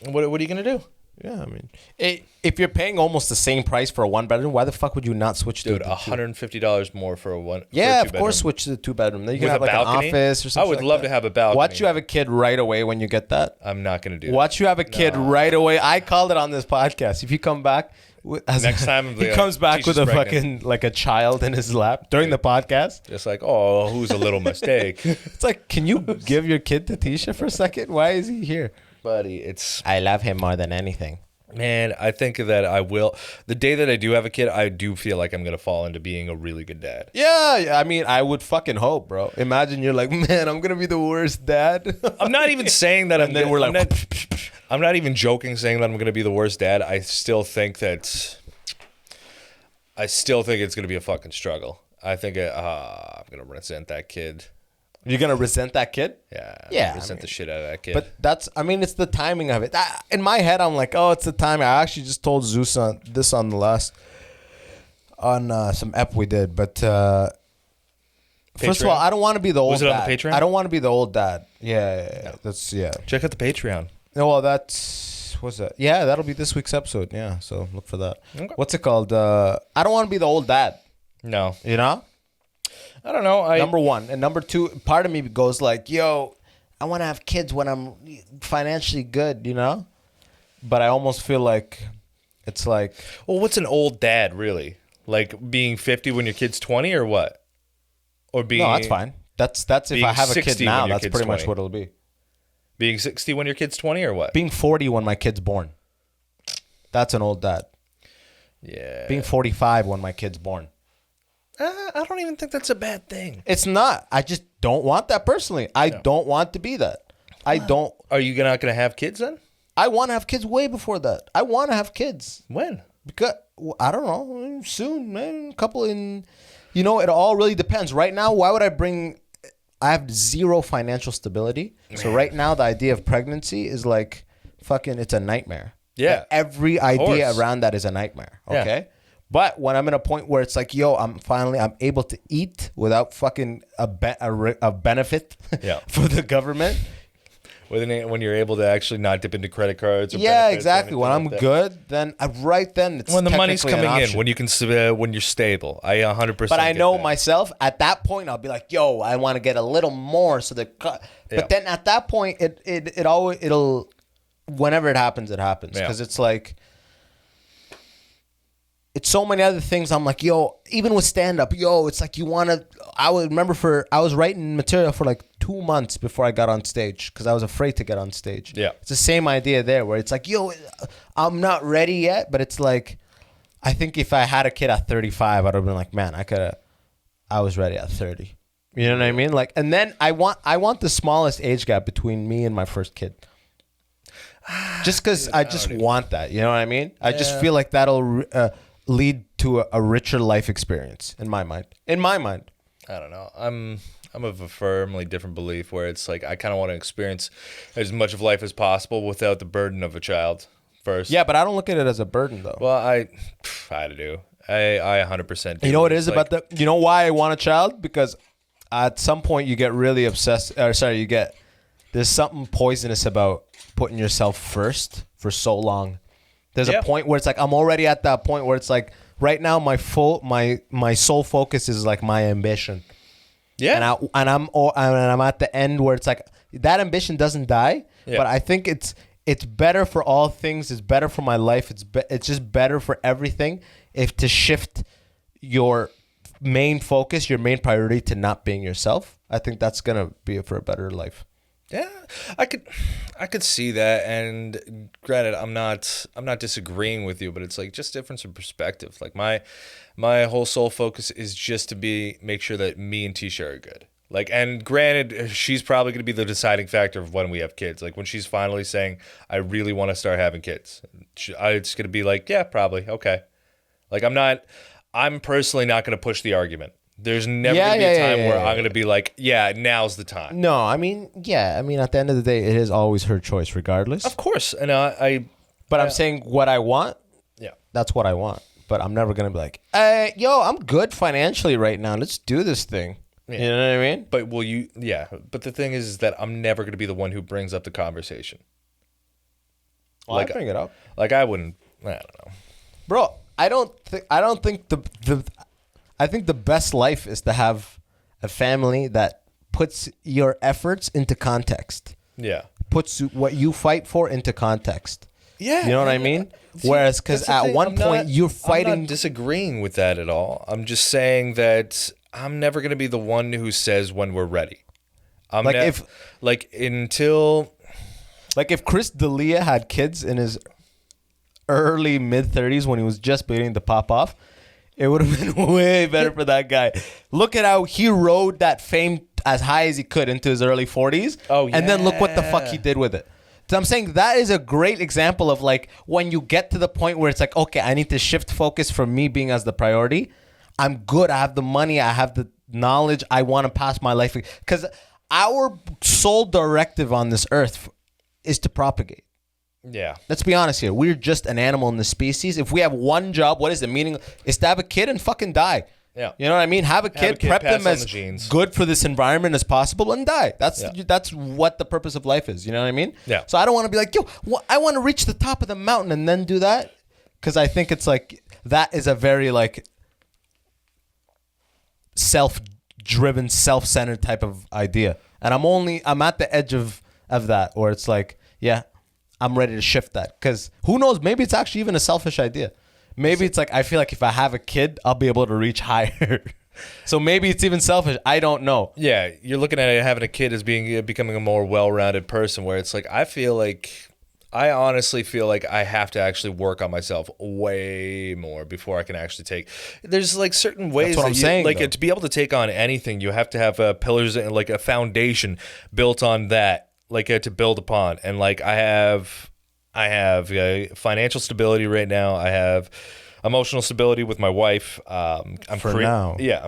Speaker 2: what are you gonna do?
Speaker 1: Yeah, I mean, if you're paying almost the same price for a 1-bedroom, why the fuck would you not switch to
Speaker 2: $150 more for a one?
Speaker 1: Yeah,
Speaker 2: for a
Speaker 1: of course, switch to the 2-bedroom. Then you can
Speaker 2: With
Speaker 1: have
Speaker 2: a
Speaker 1: like
Speaker 2: balcony?
Speaker 1: an office or something.
Speaker 2: I would
Speaker 1: like
Speaker 2: love
Speaker 1: that.
Speaker 2: to have a balcony.
Speaker 1: Watch you have a kid right away when you get that.
Speaker 2: I'm not gonna do that.
Speaker 1: Watch you have a kid right away. I called it on this podcast. If you come back,
Speaker 2: next time
Speaker 1: he comes back with a fucking like a child in his lap during the podcast.
Speaker 2: Just like, oh, who's a little mistake?
Speaker 1: It's like, can you give your kid to Tisha for a second? Why is he here,
Speaker 2: Buddy?
Speaker 1: I love him more than anything.
Speaker 2: Man, I think that I will. The day that I do have a kid, I do feel like I'm going to fall into being a really good dad.
Speaker 1: Yeah, I mean, I would fucking hope, bro. Imagine you're like, man, I'm going to be the worst dad.
Speaker 2: I'm not even saying that
Speaker 1: and then we're like,
Speaker 2: I'm not even joking saying that I'm going to be the worst dad. I still think it's going to be a fucking struggle. I think I'm going to resent that kid.
Speaker 1: You're going to resent that kid?
Speaker 2: Yeah. Resent the shit out of that kid.
Speaker 1: But it's the timing of it. In my head, I'm like, oh, it's the timing. I actually just told Zeus on the last, on some ep we did. But first of all, I don't want to be the old dad.
Speaker 2: Was it on the Patreon?
Speaker 1: I don't want to be the old dad. Yeah. No.
Speaker 2: Check out the Patreon.
Speaker 1: No, well, what's that? Yeah, that'll be this week's episode. Yeah, so look for that.
Speaker 2: Okay.
Speaker 1: What's it called? I don't want to be the old dad.
Speaker 2: No.
Speaker 1: You know?
Speaker 2: I don't know.
Speaker 1: Number one. And number two, part of me goes like, yo, I want to have kids when I'm financially good, you know? But I almost feel like it's like...
Speaker 2: Well, what's an old dad, really? Like being 50 when your kid's 20 or what? Or being...
Speaker 1: No, that's fine. That's if I have a kid now, that's pretty much what it'll be.
Speaker 2: Being 60 when your kid's 20 or what?
Speaker 1: Being 40 when my kid's born. That's an old dad.
Speaker 2: Yeah.
Speaker 1: Being 45 when my kid's born.
Speaker 2: I don't even think that's a bad thing.
Speaker 1: It's not. I just don't want that personally. I don't want to be that. I don't.
Speaker 2: Are you not going to have kids then?
Speaker 1: I want to have kids way before that. I want to have kids.
Speaker 2: When?
Speaker 1: Because, I don't know. Soon, man. A couple in... You know, it all really depends. Right now, why would I bring... I have zero financial stability. So right now, the idea of pregnancy is like fucking... It's a nightmare.
Speaker 2: Yeah.
Speaker 1: Like every idea around that is a nightmare. Okay? Yeah. But when I'm in a point where it's like, yo, I'm able to eat without fucking a benefit for the government.
Speaker 2: When you're able to actually not dip into credit cards. Or
Speaker 1: exactly. When I'm good, then right then it's
Speaker 2: when the money's coming in, when you can, when you're stable. I 100%.
Speaker 1: But I know myself at that point, I'll be like, yo, I want to get a little more. So but then at that point, it'll whenever it happens, because it's like. it's so many other things. I'm like, yo, even with stand up, it's like you want to. I was writing material for like 2 months before I got on stage because I was afraid to get on stage.
Speaker 2: Yeah.
Speaker 1: It's the same idea there where it's like, I'm not ready yet, but it's like, I think if I had a kid at 35, I'd have been like, man, I was ready at 30. You know what I mean? Like, and then I want the smallest age gap between me and my first kid. Just because I just want that. You know what I mean? I just feel like that'll lead to a richer life experience in my mind.
Speaker 2: I don't know. I'm of a firmly different belief where it's like I kind of want to experience as much of life as possible without the burden of a child first.
Speaker 1: Yeah, but I don't look at it as a burden though.
Speaker 2: Well, I do. I 100% do.
Speaker 1: You know what it is about you know why I want a child? Because at some point you get really obsessed. There's something poisonous about putting yourself first for so long. There's a point where it's like I'm already at that point where it's like right now my sole focus is like my ambition.
Speaker 2: Yeah.
Speaker 1: And I'm at the end where it's like that ambition doesn't die, but I think it's better for all things. It's better for my life. It's just better for everything if to shift your main focus, your main priority to not being yourself. I think that's gonna be for a better life.
Speaker 2: Yeah, I could see that, and granted, I'm not disagreeing with you, but it's like just difference in perspective. Like my whole sole focus is just to make sure that me and Tisha are good. Like, and granted, she's probably gonna be the deciding factor of when we have kids. Like when she's finally saying, "I really want to start having kids," it's gonna be like, "Yeah, probably, okay." Like I'm personally not gonna push the argument. There's never going to be a time where I'm going to be like, yeah, now's the time.
Speaker 1: No, I mean, at the end of the day, it is always her choice regardless.
Speaker 2: Of course. And
Speaker 1: But I'm saying what I want, that's what I want. But I'm never going to be like, I'm good financially right now. Let's do this thing. Yeah. You know what I mean?
Speaker 2: But But the thing is that I'm never going to be the one who brings up the conversation.
Speaker 1: Well, I bring it up.
Speaker 2: Like I don't know.
Speaker 1: Bro, I don't think I think the best life is to have a family that puts your efforts into context.
Speaker 2: Yeah.
Speaker 1: Puts what you fight for into context.
Speaker 2: Yeah.
Speaker 1: You know what I mean? Whereas, because at one point you're fighting.
Speaker 2: I'm not disagreeing with that at all. I'm just saying that I'm never going to be the one who says when we're ready. If
Speaker 1: Chris D'Elia had kids in his early mid-30s when he was just beginning to pop off, it would have been way better for that guy. Look at how he rode that fame as high as he could into his early 40s.
Speaker 2: Oh, yeah.
Speaker 1: And then look what the fuck he did with it. So I'm saying that is a great example of like when you get to the point where it's like, okay, I need to shift focus from me being as the priority. I'm good. I have the money. I have the knowledge. I want to pass my life. Because our sole directive on this earth is to propagate.
Speaker 2: Yeah.
Speaker 1: Let's be honest here. We're just an animal in the species. If we have one job, what is the meaning? Is to have a kid and fucking die.
Speaker 2: Yeah.
Speaker 1: You know what I mean? Have a kid, prep them as good for this environment as possible, and die. That's what the purpose of life is. You know what I mean?
Speaker 2: Yeah.
Speaker 1: So I don't want to be like, I want to reach the top of the mountain and then do that. Because I think it's like, that is a very like self-driven, self-centered type of idea. And I'm at the edge of that where it's like, yeah, I'm ready to shift that. Because who knows, maybe it's actually even a selfish idea. Maybe it's like, I feel like if I have a kid, I'll be able to reach higher. So maybe it's even selfish. I don't know.
Speaker 2: Yeah, you're looking at having a kid as becoming a more well-rounded person, where it's like, I honestly feel like I have to actually work on myself way more before I can actually take. There's like certain ways
Speaker 1: That's what I'm saying,
Speaker 2: like
Speaker 1: though.
Speaker 2: to be able to take on anything, you have to have pillars and like a foundation built on that, like to build upon. And like I have financial stability right now. I have emotional stability with my wife.
Speaker 1: Now.
Speaker 2: Yeah.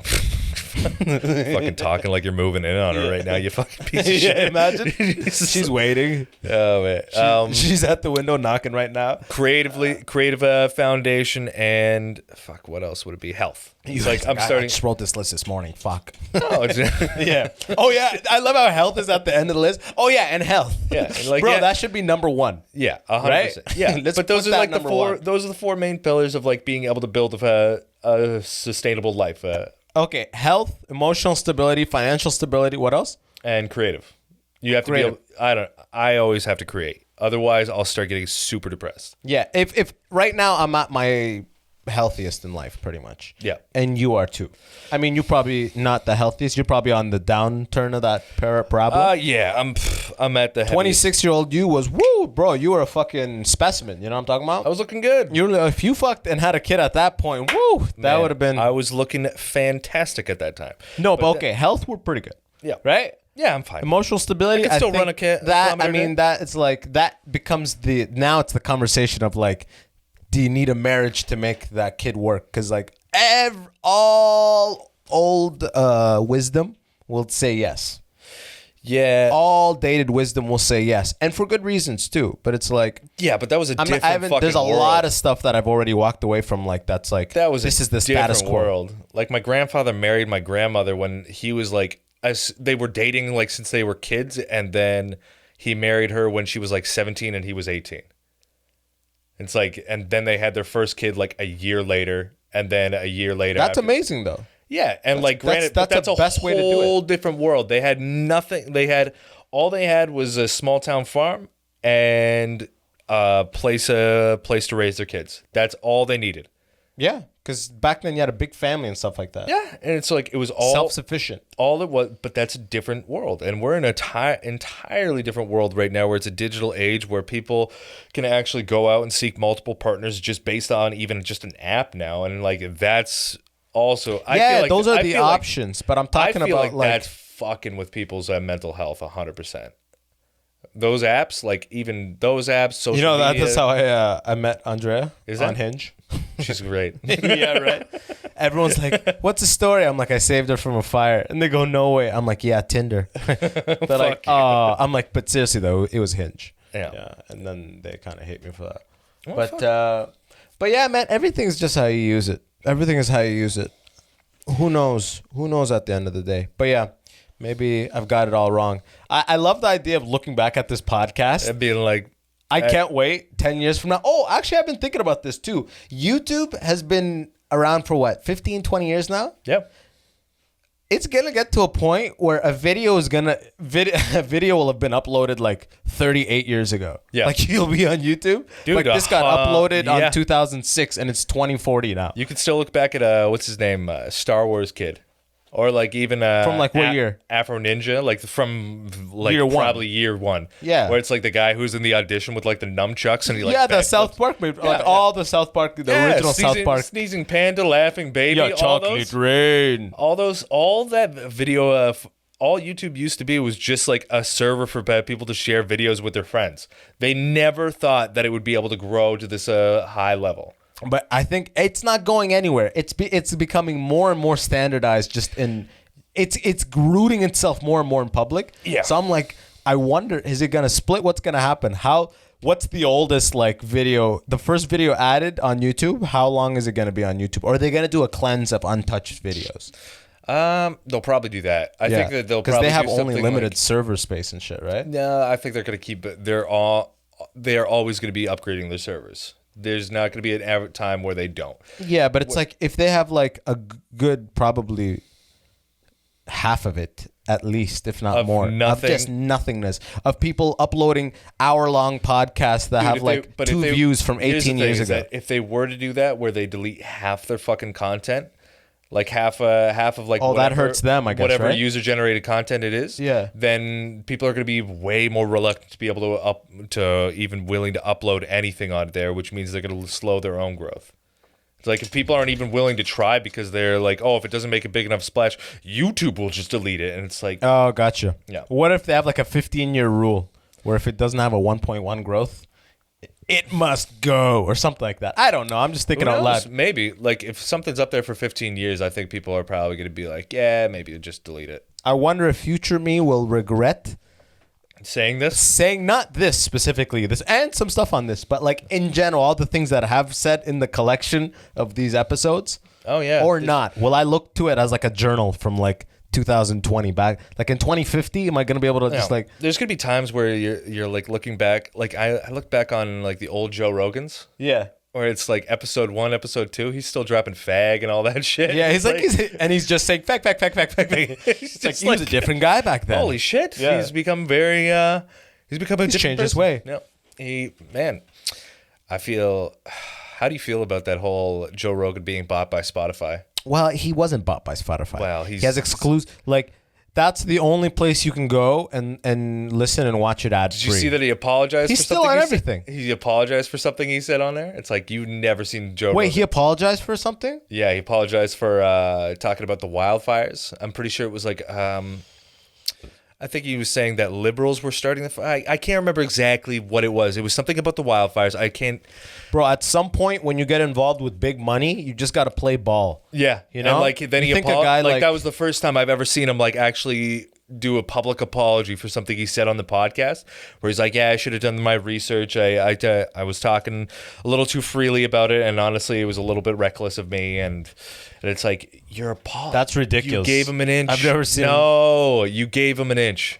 Speaker 2: Fucking talking like you're moving in on her right now, you fucking piece of shit.
Speaker 1: Yeah, imagine. She's waiting.
Speaker 2: Oh, man.
Speaker 1: She's at the window knocking right now.
Speaker 2: Creative foundation, and fuck, what else would it be? Health. It's like I'm starting.
Speaker 1: I just wrote this list this morning. Fuck.
Speaker 2: Oh,
Speaker 1: Yeah. Oh, yeah. I love how health is at the end of the list. Oh, yeah. And health.
Speaker 2: Yeah. And like,
Speaker 1: Bro, that should be number one.
Speaker 2: Yeah. 100%.
Speaker 1: Right?
Speaker 2: Yeah.
Speaker 1: Let's
Speaker 2: but those
Speaker 1: put
Speaker 2: are
Speaker 1: that
Speaker 2: like the
Speaker 1: number
Speaker 2: four.
Speaker 1: one.
Speaker 2: Those are the four main pillars of like being able to build a sustainable life.
Speaker 1: Okay. Health, emotional stability, financial stability. What else?
Speaker 2: And creative. You have to
Speaker 1: Creative.
Speaker 2: be able. I always have to create. Otherwise, I'll start getting super depressed.
Speaker 1: Yeah. If right now I'm at my healthiest in life, pretty much.
Speaker 2: Yeah.
Speaker 1: And you are too. I mean, you're probably not the healthiest. You're probably on the downturn of that parabola.
Speaker 2: Yeah, I'm at the
Speaker 1: 26-year-old you was, woo, bro, you were a fucking specimen. You know what I'm talking about?
Speaker 2: I was looking good.
Speaker 1: If you fucked and had a kid at that point, woo, that would have been.
Speaker 2: I was looking fantastic at that time.
Speaker 1: No, but okay, health, we're pretty good.
Speaker 2: Yeah.
Speaker 1: Right?
Speaker 2: Yeah, I'm fine.
Speaker 1: Emotional stability.
Speaker 2: I can still run a
Speaker 1: that. I
Speaker 2: kilometer
Speaker 1: mean, that it's like that becomes now it's the conversation of like, do you need a marriage to make that kid work? Because like all old wisdom will say yes.
Speaker 2: Yeah.
Speaker 1: All dated wisdom will say yes, and for good reasons too. But it's like,
Speaker 2: yeah, but that was a different fucking
Speaker 1: there's a
Speaker 2: world.
Speaker 1: lot of stuff that I've already walked away from. Like that's like this is the status quo
Speaker 2: world. Like my grandfather married my grandmother when he was like, they were dating like since they were kids, and then he married her when she was like 17 and he was 18. It's like, and then they had their first kid like a year later, and then a year later.
Speaker 1: That's amazing though.
Speaker 2: Yeah, and like granted, that's a
Speaker 1: best way to do it.
Speaker 2: whole different world. They had nothing. All they had was a small town farm and a place to raise their kids. That's all they needed.
Speaker 1: Yeah, because back then you had a big family and stuff like that.
Speaker 2: Yeah, and it's like it was all
Speaker 1: self-sufficient.
Speaker 2: All it was, but that's a different world, and we're in a entirely different world right now, where it's a digital age where people can actually go out and seek multiple partners just based on even just an app now, and like that's also I feel like
Speaker 1: those are the options. But I'm talking about like
Speaker 2: that's fucking with people's mental health 100%. Those apps, like even those apps, social media.
Speaker 1: That's how I met Andrea on Hinge.
Speaker 2: She's great.
Speaker 1: Yeah, right. Everyone's like, "What's the story?" I'm like, "I saved her from a fire," and they go, "No way." I'm like, "Yeah, Tinder." They're like, "Oh," I'm like, "But seriously though, it was Hinge."
Speaker 2: Yeah.
Speaker 1: And then they kind of hate me for that.
Speaker 2: Well,
Speaker 1: but yeah, man, everything's just how you use it. Everything is how you use it. Who knows? Who knows at the end of the day? But yeah. Maybe I've got it all wrong. I love the idea of looking back at this podcast
Speaker 2: and being like,
Speaker 1: I can't wait 10 years from now. Oh, actually, I've been thinking about this too. YouTube has been around for what, 15, 20 years now?
Speaker 2: Yep.
Speaker 1: It's going to get to a point where a video will have been uploaded like 38 years ago.
Speaker 2: Yeah.
Speaker 1: Like you'll be on YouTube.
Speaker 2: Dude,
Speaker 1: like this got uploaded on 2006 and it's 2040 now.
Speaker 2: You can still look back at, what's his name? Star Wars kid. Or like even
Speaker 1: from like what year?
Speaker 2: Afro Ninja, like from like
Speaker 1: year
Speaker 2: probably year one.
Speaker 1: Yeah,
Speaker 2: where it's like the guy who's in the audition with like the nunchucks and he like
Speaker 1: the South Park movie, all the South Park, the original South Park,
Speaker 2: sneezing panda, laughing baby, all
Speaker 1: chocolate rain,
Speaker 2: all that video. All YouTube used to be was just like a server for people to share videos with their friends. They never thought that it would be able to grow to this high level.
Speaker 1: But I think it's not going anywhere. It's becoming more and more standardized. It's rooting itself more and more in public.
Speaker 2: Yeah.
Speaker 1: So I'm like, I wonder, is it gonna split? What's gonna happen? What's the oldest like video? The first video added on YouTube. How long is it gonna be on YouTube? Or are they gonna do a cleanse of untouched videos?
Speaker 2: They'll probably do that. I think that they'll
Speaker 1: because
Speaker 2: probably
Speaker 1: they have
Speaker 2: do
Speaker 1: only limited
Speaker 2: like,
Speaker 1: server space and shit, right?
Speaker 2: No, I think they're gonna keep it. They are always gonna be upgrading their servers. There's not going to be an time where they don't.
Speaker 1: Yeah, but it's like if they have like a good, probably half of it at least, if not more, of just nothingness, of people uploading hour-long podcasts that have like two views from 18 years ago.
Speaker 2: If they were to do that, where they delete half their fucking content, like half of like
Speaker 1: that hurts them, I guess,
Speaker 2: whatever
Speaker 1: right?
Speaker 2: user-generated content it is, then people are going to be way more reluctant to be able to even willing to upload anything on there, which means they're going to slow their own growth. It's like if people aren't even willing to try because they're like, oh, if it doesn't make a big enough splash, YouTube will just delete it, and it's like,
Speaker 1: oh, gotcha.
Speaker 2: Yeah.
Speaker 1: What if they have like a 15-year rule where if it doesn't have a 1.1 growth, it must go or something like that? I don't know. I'm just thinking out loud.
Speaker 2: Maybe. Like, if something's up there for 15 years, I think people are probably going to be like, yeah, maybe just delete it.
Speaker 1: I wonder if future me will regret
Speaker 2: saying this?
Speaker 1: Saying not this specifically, this and some stuff on this, but like in general, all the things that I have said in the collection of these episodes.
Speaker 2: Oh, yeah.
Speaker 1: Or not. Will I look to it as like a journal from like 2020 back, like in 2050? Am I going to be able to just like?
Speaker 2: There's going to be times where you're like looking back. Like I look back on like the old Joe Rogans.
Speaker 1: Yeah.
Speaker 2: Where it's like episode 1, episode 2, he's still dropping fag and all that shit.
Speaker 1: Yeah, he's like he's just saying fact. He's he was a different guy back then.
Speaker 2: Holy shit! Yeah. He's become very. He's become a different
Speaker 1: changed
Speaker 2: person.
Speaker 1: his way.
Speaker 2: No, I feel How do you feel about that whole Joe Rogan being bought by Spotify?
Speaker 1: Well, he wasn't bought by Spotify.
Speaker 2: Well,
Speaker 1: he has exclusive. Like, that's the only place you can go and listen and watch it ad free.
Speaker 2: Did you see that he apologized?
Speaker 1: He's
Speaker 2: for
Speaker 1: still
Speaker 2: something
Speaker 1: on everything.
Speaker 2: He apologized for something he said on there. It's like you've never seen Joe.
Speaker 1: Wait,
Speaker 2: Rogan.
Speaker 1: he apologized for something?
Speaker 2: Yeah, he apologized for talking about the wildfires. I'm pretty sure it was like. I think he was saying that liberals were starting the fire. I can't remember exactly what it was. It was something about the wildfires. I can't.
Speaker 1: Bro, at some point when you get involved with big money, you just got to play ball.
Speaker 2: Yeah,
Speaker 1: you know.
Speaker 2: And like then
Speaker 1: you
Speaker 2: he
Speaker 1: think a guy
Speaker 2: like that was the first time I've ever seen him like actually do a public apology for something he said on the podcast, where he's like, "Yeah, I should have done my research. I was talking a little too freely about it, and honestly, it was a little bit reckless of me." And it's like, you're a
Speaker 1: That's ridiculous.
Speaker 2: You gave him an inch.
Speaker 1: I've never seen.
Speaker 2: No, you gave him an inch.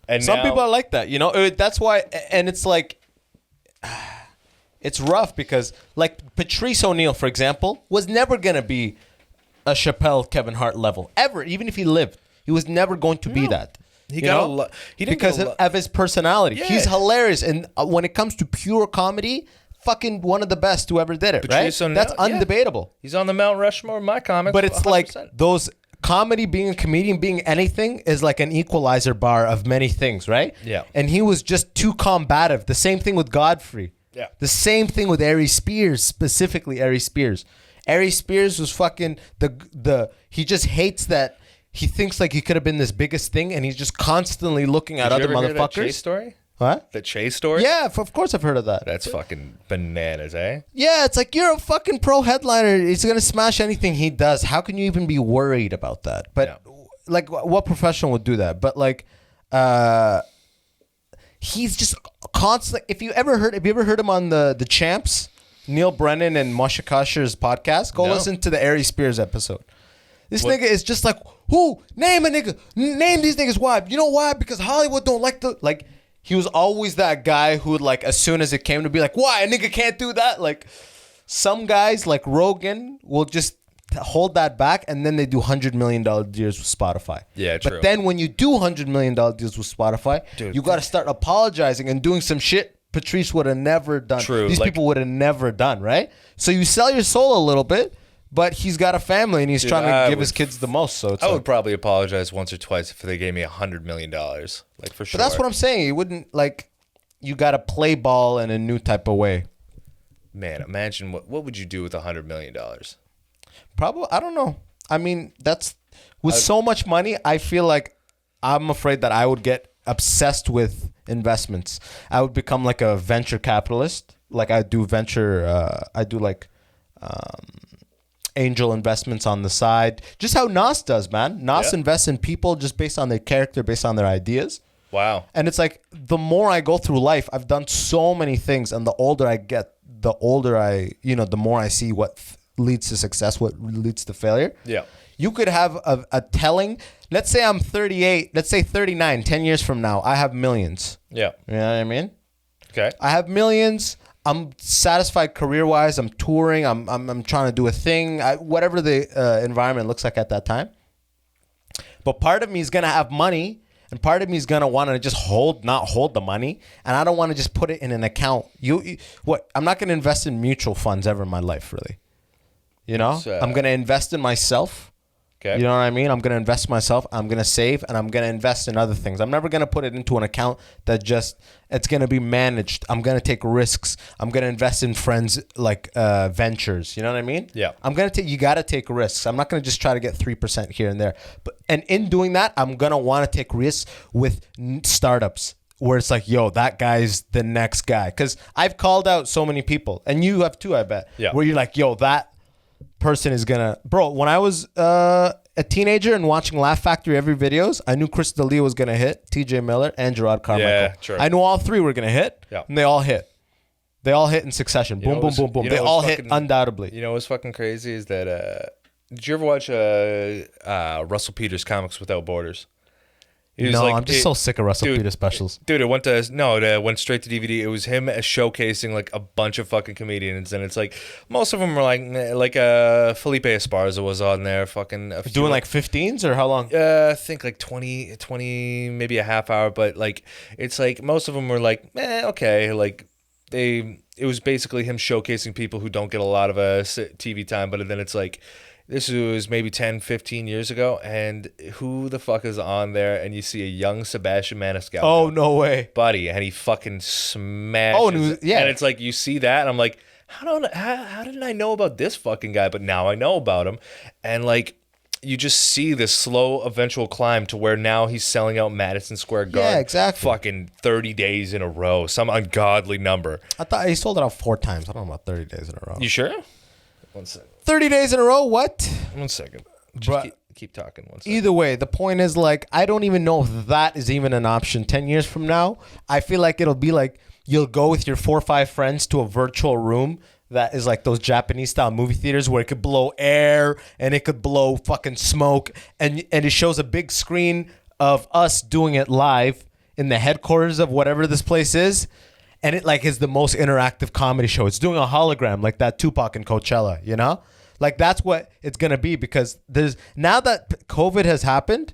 Speaker 2: And
Speaker 1: some
Speaker 2: now,
Speaker 1: people are like that, you know. That's why, and it's like, it's rough because, like, Patrice O'Neill, for example, was never gonna be a Chappelle, Kevin Hart level ever, even if he lived. He was never going to be that.
Speaker 2: He got he didn't
Speaker 1: because of his personality.
Speaker 2: Yeah.
Speaker 1: He's hilarious, and when it comes to pure comedy, fucking one of the best who ever did it.
Speaker 2: Patrice
Speaker 1: right?
Speaker 2: O'Neill,
Speaker 1: That's
Speaker 2: yeah.
Speaker 1: undebatable.
Speaker 2: He's on the Mount Rushmore of my comics.
Speaker 1: But it's
Speaker 2: 100%.
Speaker 1: like those comedy, being a comedian, being anything is like an equalizer bar of many things, right?
Speaker 2: Yeah.
Speaker 1: And he was just too combative. The same thing with Godfrey.
Speaker 2: Yeah.
Speaker 1: The same thing with Ari Spears, specifically Ari Spears. Ari Spears was fucking he just hates that. He thinks like he could have been this biggest thing, and he's just constantly looking at other
Speaker 2: Did you ever hear
Speaker 1: motherfuckers.
Speaker 2: that Chase story?
Speaker 1: What?
Speaker 2: The Chase story?
Speaker 1: Yeah, of course I've heard of that.
Speaker 2: That's fucking bananas, eh?
Speaker 1: Yeah, it's like you're a fucking pro headliner. He's gonna smash anything he does. How can you even be worried about that? But like, what professional would do that? But like, he's just constant. Have you ever heard him on the Champs, Neil Brennan and Moshe Kasher's podcast? Go listen to the Ari Spears episode. This nigga is just like, who? Name a nigga. Name these niggas. Why? You know why? Because Hollywood don't like the like. He was always that guy who would, like, as soon as it came to be like, why? A nigga can't do that? Like, some guys like Rogan will just hold that back, and then they do $100 million deals with Spotify.
Speaker 2: Yeah, true.
Speaker 1: But then when you do $100 million deals with Spotify, you got to start apologizing and doing some shit Patrice would have never done.
Speaker 2: True.
Speaker 1: These people would have never done, right? So you sell your soul a little bit, but he's got a family, and he's trying to give his kids the most. So it's
Speaker 2: I would probably apologize once or twice if they gave me $100 million, like for sure.
Speaker 1: But that's what I'm saying. You wouldn't like. You got to play ball in a new type of way.
Speaker 2: Man, imagine what would you do with $100 million?
Speaker 1: Probably, I don't know. I mean, that's with so much money. I feel like I'm afraid that I would get obsessed with investments. I would become like a venture capitalist. Like I do venture. I do like. Angel investments on the side, just how Nas does, man. Nas invests in people just based on their character, based on their ideas.
Speaker 2: Wow.
Speaker 1: And it's like the more I go through life, I've done so many things, and the older I get, the more I see what leads to success, what leads to failure.
Speaker 2: Yeah.
Speaker 1: You could have a telling. Let's say I'm 38. Let's say 39. 10 years from now, I have millions.
Speaker 2: Yeah.
Speaker 1: You know what I mean?
Speaker 2: Okay.
Speaker 1: I have millions. I'm satisfied career-wise. I'm touring. I'm trying to do a thing. Whatever the environment looks like at that time. But part of me is gonna have money, and part of me is gonna want to just not hold the money, and I don't want to just put it in an account. I'm not gonna invest in mutual funds ever in my life, really. You know, I'm gonna invest in myself.
Speaker 2: Okay.
Speaker 1: You know what I mean? I'm going to invest in myself. I'm going to save, and I'm going to invest in other things. I'm never going to put it into an account that it's going to be managed. I'm going to take risks. I'm going to invest in friends like ventures. You know what I mean?
Speaker 2: Yeah.
Speaker 1: You got to take risks. I'm not going to just try to get 3% here and there. And in doing that, I'm going to want to take risks with startups where it's like, yo, that guy's the next guy. Because I've called out so many people, and you have too, I bet.
Speaker 2: Yeah.
Speaker 1: Where you're like, yo, that person is gonna, bro. When I was a teenager and watching Laugh Factory every videos, I knew Chris D'Elia was gonna hit, TJ Miller, and Gerard Carmichael.
Speaker 2: Yeah, true.
Speaker 1: I knew all three were gonna hit, and they all hit. They all hit in succession. Boom, boom, boom, boom. They all hit undoubtedly.
Speaker 2: You know what's fucking crazy is that did you ever watch Russell Peters' Comics Without Borders?
Speaker 1: I'm just so sick of Russell Peters specials.
Speaker 2: Dude, it went straight to DVD. It was him showcasing like a bunch of fucking comedians, and it's like most of them were like Felipe Esparza was on there, fucking
Speaker 1: doing like 15s or how long?
Speaker 2: I think like 20, maybe a half hour, but like it's like most of them were like okay, like it was basically him showcasing people who don't get a lot of TV time, but then it's like, this was maybe 10, 15 years ago, and who the fuck is on there? And you see a young Sebastian Maniscalco.
Speaker 1: Oh, no way.
Speaker 2: Buddy, and he fucking smashes.
Speaker 1: Oh, yeah.
Speaker 2: And it's like, you see that, and I'm like, how didn't I know about this fucking guy? But now I know about him. And like, you just see this slow eventual climb to where now he's selling out Madison Square Garden.
Speaker 1: Yeah, exactly.
Speaker 2: Fucking 30 days in a row. Some ungodly number.
Speaker 1: I thought he sold it out 4 times. I don't know about 30 days in a row.
Speaker 2: You sure? 1 second.
Speaker 1: 30 days in a row? What?
Speaker 2: 1 second. Just keep talking. 1 second.
Speaker 1: Either way, the point is, like, I don't even know if that is even an option 10 years from now. I feel like it'll be like you'll go with your 4 or 5 friends to a virtual room that is like those Japanese style movie theaters where it could blow air and it could blow fucking smoke, and it shows a big screen of us doing it live in the headquarters of whatever this place is, and it like is the most interactive comedy show. It's doing a hologram like that Tupac and Coachella, you know? Like that's what it's going to be, because there's now that COVID has happened,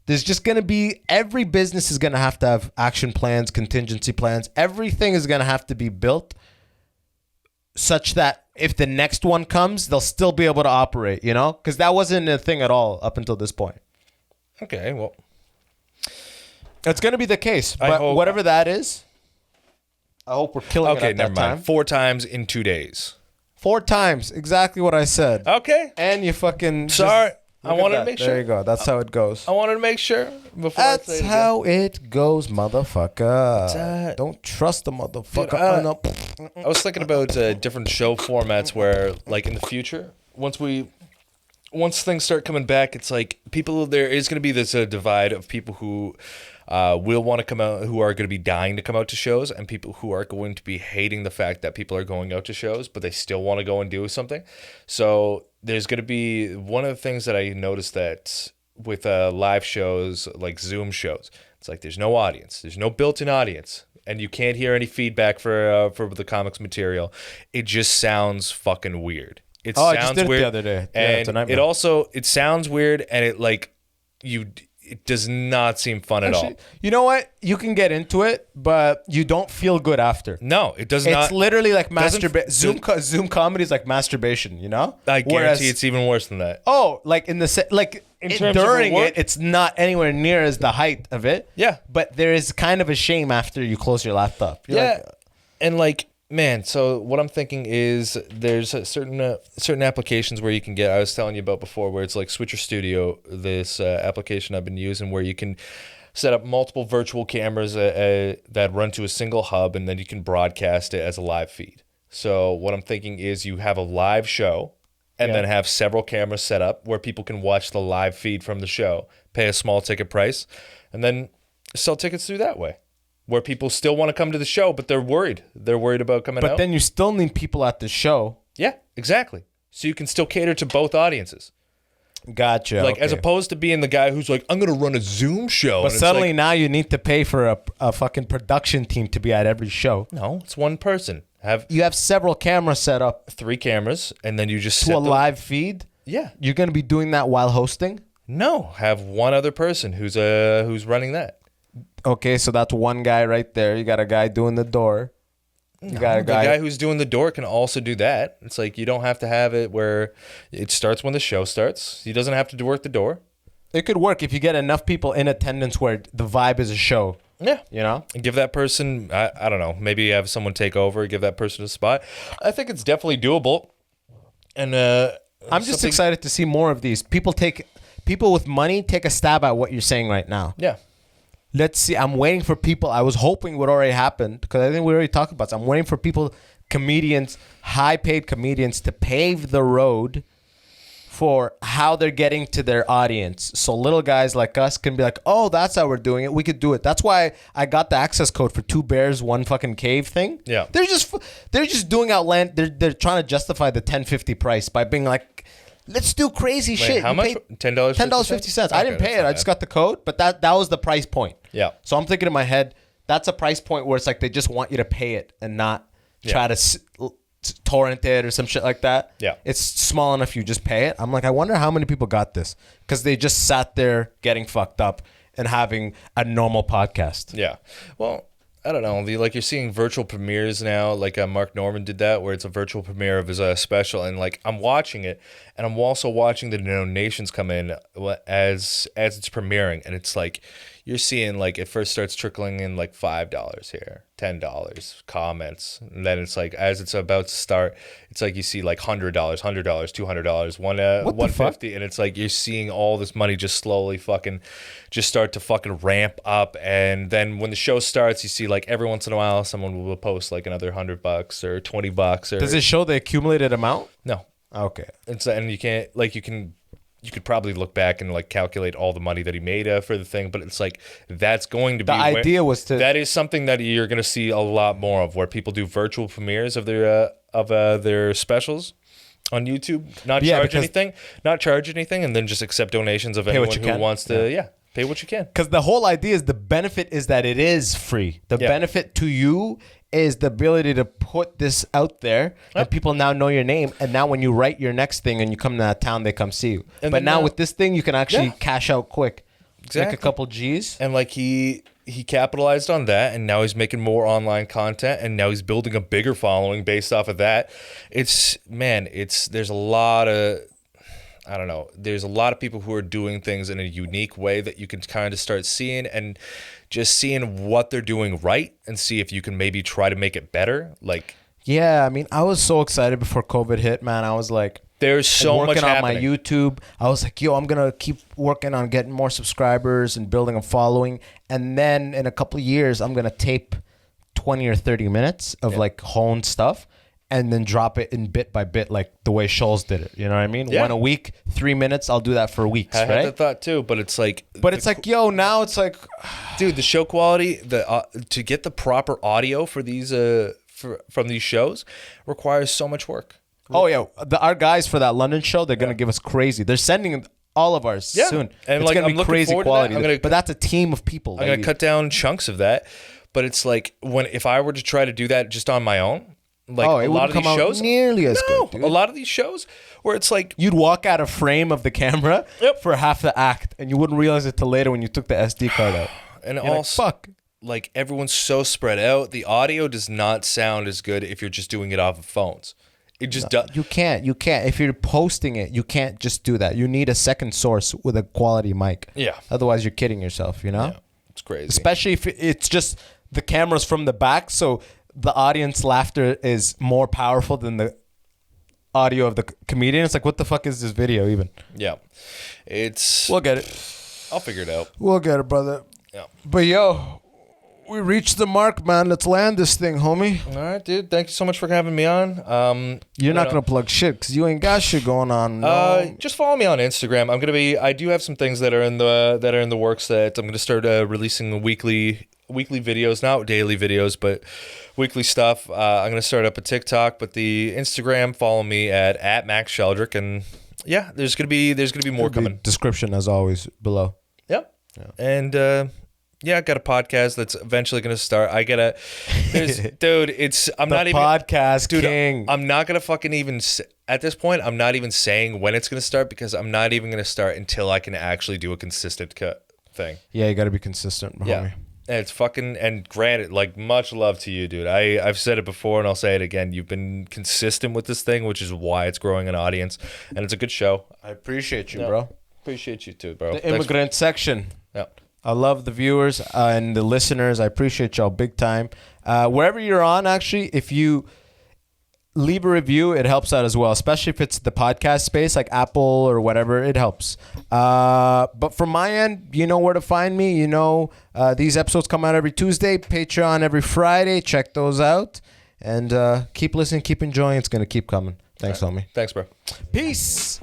Speaker 1: there's just going to be, every business is going to have action plans, contingency plans. Everything is going to have to be built such that if the next one comes, they'll still be able to operate, you know? Because that wasn't a thing at all up until this point.
Speaker 2: Okay, well.
Speaker 1: It's going to be the case. But whatever that is, I hope we're killing it at that time.
Speaker 2: 4 times in 2 days.
Speaker 1: 4 times. Exactly what I said.
Speaker 2: Okay.
Speaker 1: And you fucking...
Speaker 2: Sorry. I wanted to make sure.
Speaker 1: There you go. That's how it goes.
Speaker 2: I wanted to make sure before
Speaker 1: That's
Speaker 2: I say it
Speaker 1: how it goes, motherfucker. Don't trust the motherfucker.
Speaker 2: Dude, I was thinking about different show formats where, like, in the future, once things start coming back, it's like there is going to be this divide of people who will want to come out, who are going to be dying to come out to shows, and people who are going to be hating the fact that people are going out to shows, but they still want to go and do something. So there's going to be one of the things that I noticed that with live shows, like Zoom shows, it's like there's no audience. There's no built-in audience. And you can't hear any feedback for the comics material. It just sounds fucking weird. It sounds
Speaker 1: I just did
Speaker 2: weird.
Speaker 1: It the other day.
Speaker 2: And it sounds weird, and it does not seem fun at all.
Speaker 1: You know what? You can get into it, but you don't feel good after.
Speaker 2: No, it does not.
Speaker 1: It's literally like masturbation. Zoom comedy is like masturbation, you know?
Speaker 2: I guarantee it's even worse than that.
Speaker 1: Oh, like during it, it's not anywhere near as the height of it.
Speaker 2: Yeah.
Speaker 1: But there is kind of a shame after you close your laptop.
Speaker 2: And like, man, so what I'm thinking is there's certain applications where you can get, I was telling you about before, where it's like Switcher Studio, this application I've been using where you can set up multiple virtual cameras that run to a single hub, and then you can broadcast it as a live feed. So what I'm thinking is you have a live show and then have several cameras set up where people can watch the live feed from the show, pay a small ticket price, and then sell tickets through that way. Where people still want to come to the show, but they're worried. They're worried about coming out.
Speaker 1: But then you still need people at the show.
Speaker 2: Yeah, exactly. So you can still cater to both audiences.
Speaker 1: Gotcha.
Speaker 2: Like, as opposed to being the guy who's like, I'm going to run a Zoom show.
Speaker 1: But suddenly now you need to pay for a fucking production team to be at every show.
Speaker 2: No, it's one person.
Speaker 1: You have several cameras set up.
Speaker 2: 3 cameras, and then you just
Speaker 1: to a live feed?
Speaker 2: Yeah.
Speaker 1: You're going to be doing that while hosting?
Speaker 2: No, have one other person who's running that.
Speaker 1: Okay, so that's one guy right there. You got a guy doing the door.
Speaker 2: The guy who's doing the door can also do that. It's like you don't have to have it where it starts when the show starts. He doesn't have to work the door.
Speaker 1: It could work if you get enough people in attendance where the vibe is a show.
Speaker 2: Yeah.
Speaker 1: You know?
Speaker 2: And give that person, I don't know, maybe have someone take over, give that person a spot. I think it's definitely doable. And
Speaker 1: I'm just excited to see more of these. People with money take a stab at what you're saying right now.
Speaker 2: Yeah.
Speaker 1: Let's see. I'm waiting for people. I was hoping would already happen because I think we already talked about this. I'm waiting for comedians, high-paid comedians, to pave the road for how they're getting to their audience. So little guys like us can be like, oh, that's how we're doing it. We could do it. That's why I got the access code for 2 bears, 1 fucking cave thing.
Speaker 2: Yeah.
Speaker 1: They're just doing outland. They're trying to justify the $10.50 price by being like, let's do crazy shit.
Speaker 2: How much? $10.50?
Speaker 1: $10.50. I didn't pay it. I just got the code, but that was the price point.
Speaker 2: Yeah.
Speaker 1: So I'm thinking in my head, that's a price point where it's like they just want you to pay it and not try to torrent it or some shit like that.
Speaker 2: Yeah.
Speaker 1: It's small enough you just pay it. I'm like, I wonder how many people got this because they just sat there getting fucked up and having a normal podcast.
Speaker 2: Yeah. Well, I don't know. Like you're seeing virtual premieres now. Like Mark Norman did that, where it's a virtual premiere of his special, and like I'm watching it, and I'm also watching the donations come in as it's premiering, and it's like you're seeing like it first starts trickling in like $5 here, $10 comments, and then it's like as it's about to start, it's like you see like $100, $200, $150, and it's like you're seeing all this money just slowly just start to fucking ramp up, and then when the show starts, you see like every once in a while someone will post like another $100 or $20 or.
Speaker 1: Does it show the accumulated amount?
Speaker 2: No.
Speaker 1: Okay.
Speaker 2: And you can't like you could probably look back and like calculate all the money that he made for the thing, but it's like that's going to be
Speaker 1: the idea was to.
Speaker 2: That is something that you're going to see a lot more of, where people do virtual premieres of their specials on YouTube, not charge anything, and then just accept donations of anyone who wants to. Pay what you can.
Speaker 1: Because the whole idea is the benefit is that it is free. The benefit to you is the ability to put this out there and people now know your name. And now when you write your next thing and you come to that town, they come see you. But now with this thing, you can actually cash out quick. Exactly. Like a couple G's.
Speaker 2: And like he capitalized on that, and now he's making more online content, and now he's building a bigger following based off of that. There's a lot of... I don't know. There's a lot of people who are doing things in a unique way that you can kind of start seeing, and just seeing what they're doing right and see if you can maybe try to make it better. Like,
Speaker 1: yeah, I mean, I was so excited before COVID hit, man. I was like,
Speaker 2: there's so much happening.
Speaker 1: Working on my YouTube. I was like, yo, I'm going to keep working on getting more subscribers and building a following. And then in a couple of years, I'm going to tape 20 or 30 minutes of like honed stuff, and then drop it in bit by bit, like the way Scholes did it. You know what I mean?
Speaker 2: Yeah.
Speaker 1: 1 a week, 3 minutes. I'll do that for weeks,
Speaker 2: I
Speaker 1: right?
Speaker 2: had that thought too, but it's like...
Speaker 1: It's like, yo, now it's like...
Speaker 2: Dude, the show quality, to get the proper audio for these from these shows requires so much work.
Speaker 1: Oh, yeah. Our guys for that London show, they're going to give us crazy. They're sending all of ours soon.
Speaker 2: And
Speaker 1: it's
Speaker 2: like,
Speaker 1: going to be crazy quality.
Speaker 2: But
Speaker 1: that's a team of people.
Speaker 2: I'm going to cut down chunks of that. But it's like, if I were to try to do that just on my own, like
Speaker 1: it
Speaker 2: a lot of these shows,
Speaker 1: nearly as good, dude.
Speaker 2: A lot of these shows where it's like
Speaker 1: you'd walk out of frame of the camera for half the act, and you wouldn't realize it till later when you took the SD card out.
Speaker 2: And also, like everyone's so spread out. The audio does not sound as good if you're just doing it off of phones. It just does.
Speaker 1: You can't. If you're posting it, you can't just do that. You need a second source with a quality mic.
Speaker 2: Yeah.
Speaker 1: Otherwise, you're kidding yourself. You know. Yeah.
Speaker 2: It's crazy.
Speaker 1: Especially if it's just the camera's from the back, so the audience laughter is more powerful than the audio of the comedian. It's like, what the fuck is this video even?
Speaker 2: Yeah.
Speaker 1: We'll get it.
Speaker 2: I'll figure it out.
Speaker 1: We'll get it, brother.
Speaker 2: Yeah.
Speaker 1: But yo, we reached the mark, man. Let's land this thing, homie.
Speaker 2: All right, dude. Thank you so much for having me on.
Speaker 1: You're not going to plug shit because you ain't got shit going on. No.
Speaker 2: Just follow me on Instagram. I do have some things that are in the works that I'm going to start releasing weekly videos, not daily videos, but weekly stuff. I'm going to start up a TikTok, but the Instagram, follow me at Max Sheldrick, and yeah, there's going to be more coming.
Speaker 1: Description as always below.
Speaker 2: Yep. Yeah. And I got a podcast that's eventually going to start. I'm not even
Speaker 1: podcast king.
Speaker 2: I'm not going to fucking even at this point. I'm not even saying when it's going to start, because I'm not even going to start until I can actually do a consistent thing.
Speaker 1: Yeah, you got to be consistent, homie.
Speaker 2: Yeah. And it's fucking, and granted, like, much love to you, dude. I've said it before and I'll say it again. You've been consistent with this thing, which is why it's growing an audience, and it's a good show.
Speaker 1: I appreciate you, bro.
Speaker 2: Appreciate you too, bro.
Speaker 1: The Immigrant Section.
Speaker 2: Yeah.
Speaker 1: I love the viewers and the listeners. I appreciate y'all big time. Wherever you're on, actually, if you leave a review, it helps out as well, especially if it's the podcast space like Apple or whatever. It helps. But from my end, you know where to find me. You know, these episodes come out every Tuesday, Patreon every Friday. Check those out, and keep listening, keep enjoying. It's going to keep coming. Thanks, homie.
Speaker 2: Thanks, bro.
Speaker 1: Peace.